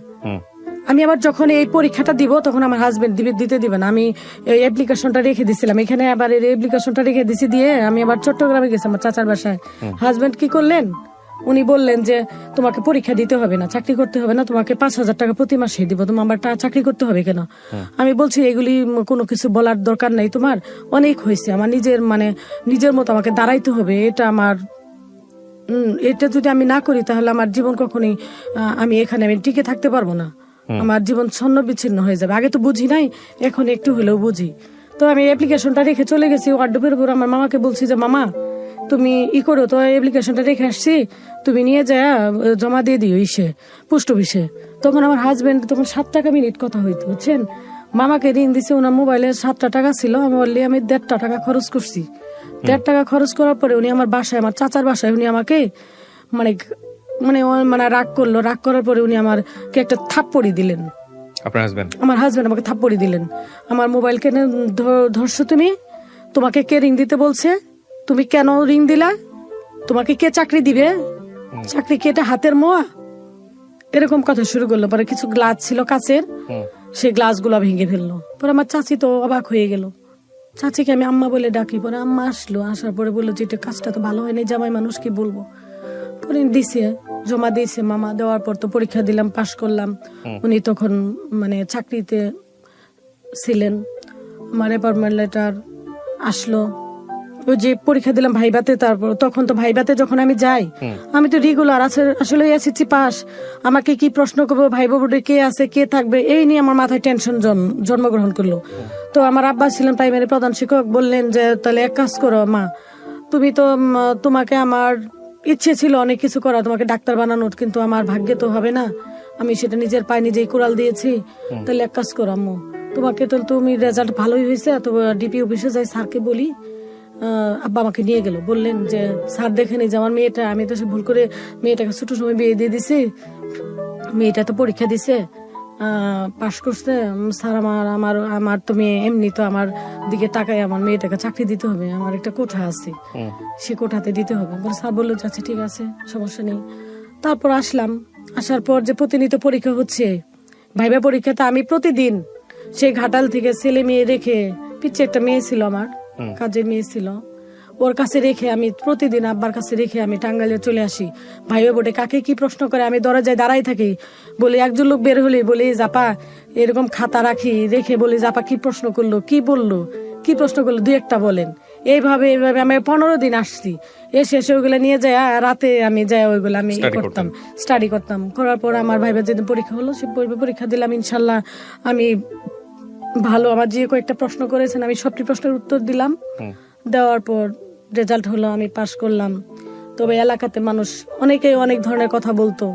আমি আবার যখন এই পরীক্ষাটা দিব তখন আমার হাজবেন্ড দিতে দিবে না। আমি এই অ্যাপ্লিকেশনটা রেখে দিছিলাম এখানে, আবার এই অ্যাপ্লিকেশনটা রেখে দিছি দিয়ে আমি আবার চট্টগ্রামে গেছি আমার চাচার বাসায়। হাজবেন্ড কি করলেন, উনি বললেন যে তোমাকে পরীক্ষা দিতে হবে না, চাকরি করতে হবে না, তোমাকে 5,000 টাকা প্রতি মাসে দিব, তোমার আবার চাকরি করতে হবে কেন? আমি বলছি এগুলি কোনো কিছু বলার দরকার নাই, তোমার অনেক হয়েছে, আমার নিজের মতো আমাকে দাঁড়াইতে হবে। এটা যদি আমি না করি তাহলে আমার জীবন কখনোই আমি টিকে থাকতে পারবো না, আমার জীবন ছন্ন বিচ্ছিন্ন হয়ে যাবে। আগে তো বুঝি নাই, এখন একটু হলেও বুঝি। তো আমি অ্যাপ্লিকেশনটা রেখে চলে গেছি ওয়ার্ডরোবের উপর। আমার মামাকে বলছি যে মামা তুমি করো তো, অ্যাপ্লিকেশনটা রেখে আসছি, তুমি নিয়ে যায় জমা দিয়ে দিও পোস্ট অফিসে। তখন আমার হাজবেন্ড তখন 7 টাকা মিনিট কথা হইতো, বুঝছেন। মামাকে ঋণ দিছে, ওনার মোবাইলে 7 টাকা ছিল, আমি আমি 1.5 টাকা খরচ করছি। 1.5 টাকা খরচ করার পরে উনি আমার বাসায়, আমার চাচার বাসায় উনি আমাকে রাগ করলো। রাগ করার পরে উনি আমাকে একটা থাপ্পড়ি দিলেন। আমার হাজবেন্ড আমাকে থাপ্পড়ি দিলেন। আমার মোবাইল কেন ধরছো তুমি, তোমাকে কে ঋণ দিতে বলছে, তুমি কেন ঋণ দিলা, তোমাকে কে চাকরি দিবে, চাকরি কি এটা হাতের মোয়া, এরকম কথা শুরু করলো। পরে কিছু গ্লাস ছিল কাচের, সেই গ্লাস গুলা ভেঙে ফেললো। পরে আমার চাচি তো অবাক হয়ে গেল। চাচিকে আমি আম্মা বলে ডাকি। পরে আম্মা আসলো, আসার পরে বললো যে এটা কাজটা তো ভালো হয়নি, জামাই মানুষ কি বলবো। পরে জমা দিয়েছে মামা। দেওয়ার পর তো পরীক্ষা দিলাম, পাশ করলাম। উনি তখন চাকরিতে ছিলেন। আমার অ্যাপয়েন্টমেন্ট লেটার আসলো, ওই যে পরীক্ষা দিলাম ভাইবাতে। তারপর তখন তো ভাইবাতে যখন আমি যাই, আমি তো রেগুলার আসলে এসেছি পাস, আমাকে কি প্রশ্ন করবো, ভাইবা বোর্ডে কে আছে কে থাকবে, এই নিয়ে আমার মাথায় টেনশন জন্মগ্রহণ করলো। তো আমার আব্বা ছিলেন প্রাইমারি প্রধান শিক্ষক, বললেন যে তাহলে এক কাজ করো মা, তুমি তো তোমাকে আমার ইচ্ছে ছিল অনেক কিছু করা, তোমাকে ডাক্তার বানানোর, কিন্তু আমার ভাগ্যে তো হবে না, আমি সেটা নিজের পায়ে নিজেই কোরাল দিয়েছি। তাহলে এক কাজ করো আম্মু, তোমাকে তো তুমি রেজাল্ট ভালোই হয়েছে, তো ডিপি অফিসে যাই স্যারকে বলি। আব্বা আমাকে নিয়ে গেল, বললেন যে স্যার দেখেনি যে আমার মেয়েটা, আমি তো ভুল করে মেয়েটাকে ছোট সময় বিয়ে দিয়ে দিছি, মেয়েটা তো পরীক্ষা দিছে, পাশ করছে, স্যার আমার তো মেয়ে এমনি তো আমার দিকে তাকায়, আমার মেয়েটাকে চাকরি দিতে হবে, আমার একটা কোঠা আছে, সে কোঠাতে দিতে হবে। স্যার বললো আচ্ছা ঠিক আছে, সমস্যা নেই। তারপর আসার পর যে প্রতিনিয়ত পরীক্ষা হচ্ছে, ভাইবা পরীক্ষাতে আমি প্রতিদিন সেই ঘাটাল থেকে ছেলে মেয়ে রেখে, পিছিয়ে একটা মেয়ে ছিল আমার, কাজের মেয়ে ছিল, ওর কাছে রেখে আমি প্রতিদিন আব্বার কাছে রেখে আমি টাঙ্গাইলে চলে আসি। ভাইবা বোর্ডে কাকে কি প্রশ্ন করে আমি দরজায় দাঁড়াই থাকি, বলি একজন লোক বের হলে বলি জাপা এরকম খাতা রেখে বলি জাপা কি প্রশ্ন করলো, কি বললো, কি প্রশ্ন করলো, 2-1টা বলেন। এইভাবে আমি 15 দিন আসছি। এসে ওইগুলো নিয়ে যায়, রাতে আমি যাই ওইগুলো আমি স্টাডি করতাম। করার পর আমার ভাইবা যেদিন পরীক্ষা হলো, সে পরীক্ষা দিলাম, ইনশাল্লাহ আমি ভালো, আমার যে কয়েকটা প্রশ্ন করেছেন আমি সবটি প্রশ্নের উত্তর দিলাম। দেওয়ার পর রেজাল্ট হলো, আমি পাশ করলাম। তবে এলাকাতে মানুষ অনেকেই অনেক ধরনের কথা বলতো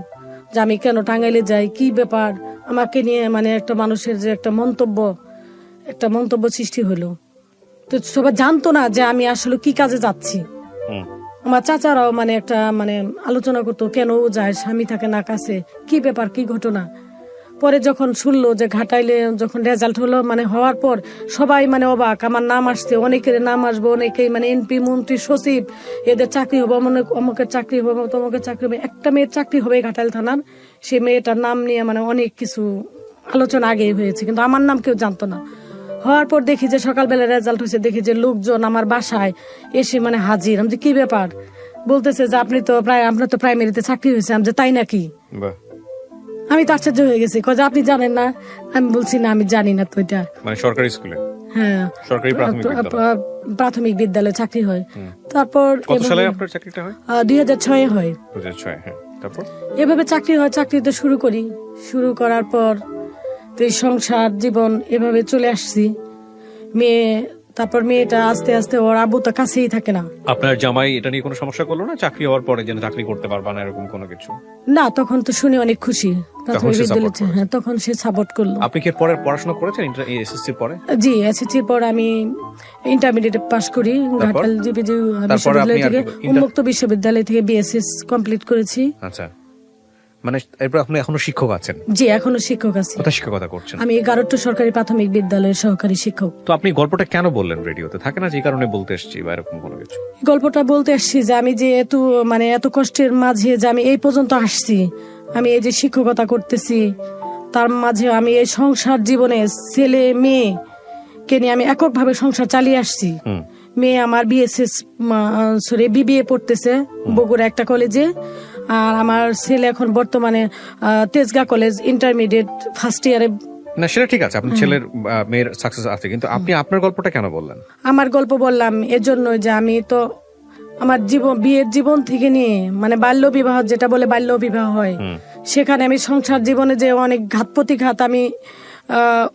যে আমি কেন টাঙ্গাইলে যাই, কি ব্যাপার, আমাকে নিয়ে একটা মানুষের যে একটা মন্তব্য সৃষ্টি হলো। তো সবাই জানতো না যে আমি আসলে কি কাজে যাচ্ছি। আমার চাচারাও একটা আলোচনা করতো, কেন যায়, স্বামী থাকে না কাছে, কি ব্যাপার, কি ঘটনা। পরে যখন শুনলো যে ঘাটাইলে যখন রেজাল্ট হলো, হওয়ার পর সবাই অবাক, আমার নাম আসছে, অনেকের নাম আসবো, অনেকেই এমপি, মন্ত্রী, সচিব, এদের চাকরি হবে, অমুকের চাকরি হবে, তমুকের চাকরি হবে। একটা মেয়ের চাকরি হবে ঘাটাইল থানার, সে মেয়েটার নাম নিয়ে অনেক কিছু আলোচনা আগে হয়েছে, কিন্তু আমার নাম কেউ জানতো না। হওয়ার পর দেখি যে সকালবেলা রেজাল্ট হয়েছে, দেখি যে লোকজন আমার বাসায় এসে মানে হাজির। আমি যে কি ব্যাপার, বলতেছে যে আপনার তো প্রাইমারিতে চাকরি হয়েছে। আমি যে তাই নাকি? আমি তো আশ্চর্য হয়ে গেছি, কয়ে আপনি জানেন না? আমি বলছি না, আমি জানি না। তো এটা মানে সরকারি স্কুলে, হ্যাঁ, সরকারি প্রাথমিক বিদ্যালয়ে চাকরি হয়। তারপর কত সালে আপনার চাকরিটা হয়? 2006 হয়। 2006, হ্যাঁ। তারপর এভাবে চাকরি হয়, চাকরিতে শুরু করার পর এই সংসার জীবন এভাবে চলে আসছি। তারপর মেয়েটা আস্তে আস্তে ওর আব্বু তো কাছেই থাকে না। আপনার জামাই এটা নিয়ে কোনো সমস্যা করলো না চাকরি হওয়ার পরে, যেন চাকরি করতে পারবা না এরকম কোনো কিছু? না, তখন তো শুনে অনেক খুশি। প্রাথমিক বিদ্যালয়ে, হ্যাঁ, তখন সে সাপোর্ট করলো। আপনি কি পরে পড়াশোনা করেছেন এসএসসির পরে? জি, এসএসসির পর আমি ইন্টারমিডিয়েট পাস করি ঘাটাল জিপিজি বিশ্ববিদ্যালয় থেকে, উন্মুক্ত বিশ্ববিদ্যালয় থেকে বিএসএস কমপ্লিট করেছি। আচ্ছা, মানে এরপর আপনি এখনো শিক্ষক আছেন? জি, এখনো শিক্ষক আছি। কোথায় শিক্ষকতা করছেন? আমি গারট্ট সরকারি প্রাথমিক বিদ্যালয়ের সহকারী শিক্ষক। তো আপনি গল্পটা কেন বললেন রেডিওতে? থাকে না যে কারণে বলতে এসেছি বা এরকম কোনো কিছু? গল্পটা বলতে আসছি যে আমি যে এত কষ্টের মাঝে যে আমি এই পর্যন্ত আসছি, আমি এই যে শিক্ষকতা করতেছি, তার মাঝে আমি এই সংসার জীবনে ছেলে মেয়ে কে নিয়ে আমি এককভাবে সংসার চালিয়ে আসছি। মেয়ে আমার বিবিএ পড়তেছে বগুড়া একটা কলেজে, আর আমার ছেলে এখন বর্তমানে তেজগাঁ কলেজ ইন্টারমিডিয়েট ফার্স্ট ইয়ারে। না, সেটা ঠিক আছে, আপনার ছেলের মেয়ের সাকসেস আছে, কিন্তু আপনি আপনার গল্পটা কেন বললেন? আমার গল্প বললাম এজন্য যে আমি তো আমার বিয়ের জীবন থেকে নিয়ে মানে বাল্য বিবাহ, যেটা বলে বাল্য বিবাহ হয়, সেখানে আমি সংসার জীবনে যে অনেক ঘাত প্রতিঘাত আমি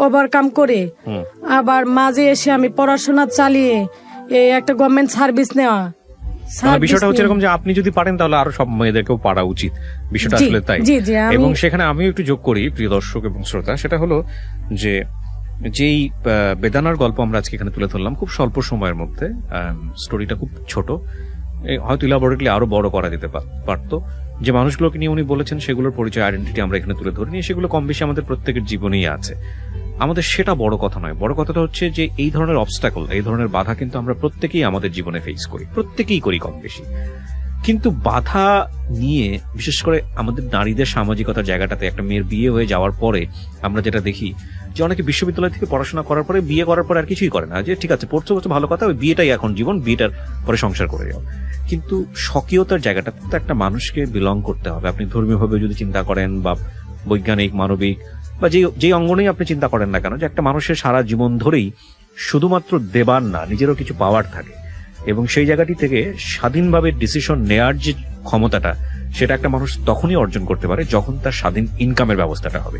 ওভারকাম করে আবার মাঝে এসে আমি পড়াশোনা চালিয়ে এই একটা গভর্নমেন্ট সার্ভিস নেওয়া। বিষয়টা হচ্ছে এরকম যে আপনি যদি পারেন তাহলে আরো সব মেয়েদেরকেও পারা উচিত, বিষয়টা আসলে তাই। এবং সেখানে আমিও একটু যোগ করি প্রিয় দর্শক এবং শ্রোতা, সেটা হলো যে যেই বেদানার গল্প আমরা আজকে এখানে তুলে ধরলাম খুব স্বল্প সময়ের মধ্যে, স্টোরিটা খুব ছোট, হয়তো ইলাবোরেটলি আরো বড় করা যেতে পারতো। যে মানুষগুলোকে নিয়ে উনি বলেছেন সেগুলোর পরিচয়, আইডেন্টিটি আমরা এখানে তুলে ধরিনি, সেগুলো কম বেশি আমাদের প্রত্যেকের জীবনেই আছে। আমাদের সেটা বড় কথা নয়, বড় কথাটা হচ্ছে যে এই ধরনের অবস্টাকল, এই ধরনের বাধা কিন্তু আমরা প্রত্যেকেই আমাদের জীবনে ফেস করি, প্রত্যেকেই করি কম বেশি। কিন্তু বাধা নিয়ে বিশেষ করে আমাদের নারীদের সামাজিকতার জায়গাটাতে একটা মেয়ের বিয়ে হয়ে যাওয়ার পরে আমরা যেটা দেখি যে অনেকে বিশ্ববিদ্যালয় থেকে পড়াশোনা করার পরে বিয়ে করার পরে আর কিছুই করে না, যে ঠিক আছে পড়ছো ভালো কথা, ওই বিয়েটাই এখন জীবন, বিয়েটার পরে সংসার করে যাও। কিন্তু স্বকীয়তার জায়গাটাতে তো একটা মানুষকে বিলং করতে হবে। আপনি ধর্মীয়ভাবে যদি চিন্তা করেন বা বৈজ্ঞানিক মানবিক বা যে অঙ্গনেই আপনি চিন্তা করেন না কেন, যে একটা মানুষের সারা জীবন ধরেই শুধুমাত্র দেবার না, নিজেরও কিছু পাওয়ার থাকে, এবং সেই জায়গাটি থেকে স্বাধীনভাবে ডিসিশন নেয়ার যে ক্ষমতাটা, সেটা একটা মানুষ তখনই অর্জন করতে পারে যখন তার স্বাধীন ইনকামের ব্যবস্থাটা হবে।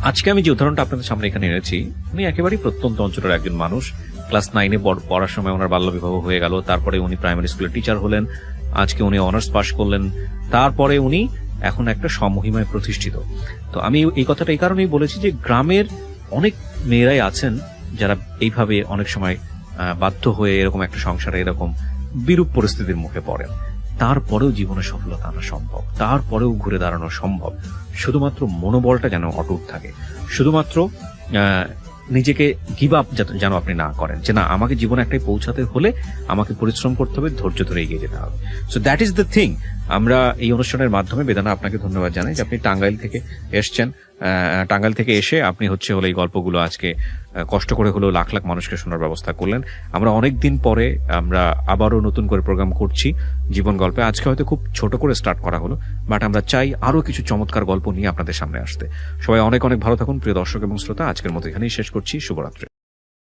আজকে আমি যে উদাহরণটা আপনাদের সামনে এখানে এনেছি, উনি একেবারেই প্রত্যন্ত অঞ্চলের একজন মানুষ। ক্লাস 9-এ পড়ার সময় ওনার বাল্যবিবাহ হয়ে গেল, তারপরে উনি প্রাইমারি স্কুলের টিচার হলেন, আজকে উনি অনার্স পাশ করলেন, তারপরে উনি এখন একটা সমহিমায় প্রতিষ্ঠিত। তো আমি এই কথাটা এই কারণেই বলেছি যে গ্রামের অনেক মেয়েরাই আছেন যারা এইভাবে অনেক সময় বাধ্য হয়ে এরকম একটা সংসারে এরকম বিরূপ পরিস্থিতির মুখে পড়েন, তারপরেও জীবনে সফলতা আনা সম্ভব, তারপরেও ঘুরে দাঁড়ানো সম্ভব, শুধুমাত্র মনোবলটা যেন অটুট থাকে, শুধুমাত্র নিজেকে গিভ আপ যেন আপনি না করেন, যে না আমাকে জীবনে একটাই পৌঁছাতে হলে আমাকে পরিশ্রম করতে হবে, ধৈর্য ধরে এগিয়ে যেতে হবে। So that is the thing. আমরা এই অনুষ্ঠানের মাধ্যমে বেদানা আপনাকে ধন্যবাদ জানাই যে আপনি টাঙ্গাইল থেকে এসছেন। টাঙ্গাইল থেকে এসে আপনি এই গল্পগুলো আজকে কষ্ট করে হলেও লাখ লাখ মানুষকে শোনার ব্যবস্থা করলেন। আমরা অনেকদিন পরে আমরা আবারও নতুন করে প্রোগ্রাম করছি জীবন গল্পে। আজকে হয়তো খুব ছোট করে স্টার্ট করা হলো, বাট আমরা চাই আরো কিছু চমৎকার গল্প নিয়ে আপনাদের সামনে আসতে। সবাই অনেক অনেক ভালো থাকুন প্রিয় দর্শক এবং শ্রোতা। আজকের মতো এখানেই শেষ করছি। শুভরাত্রি।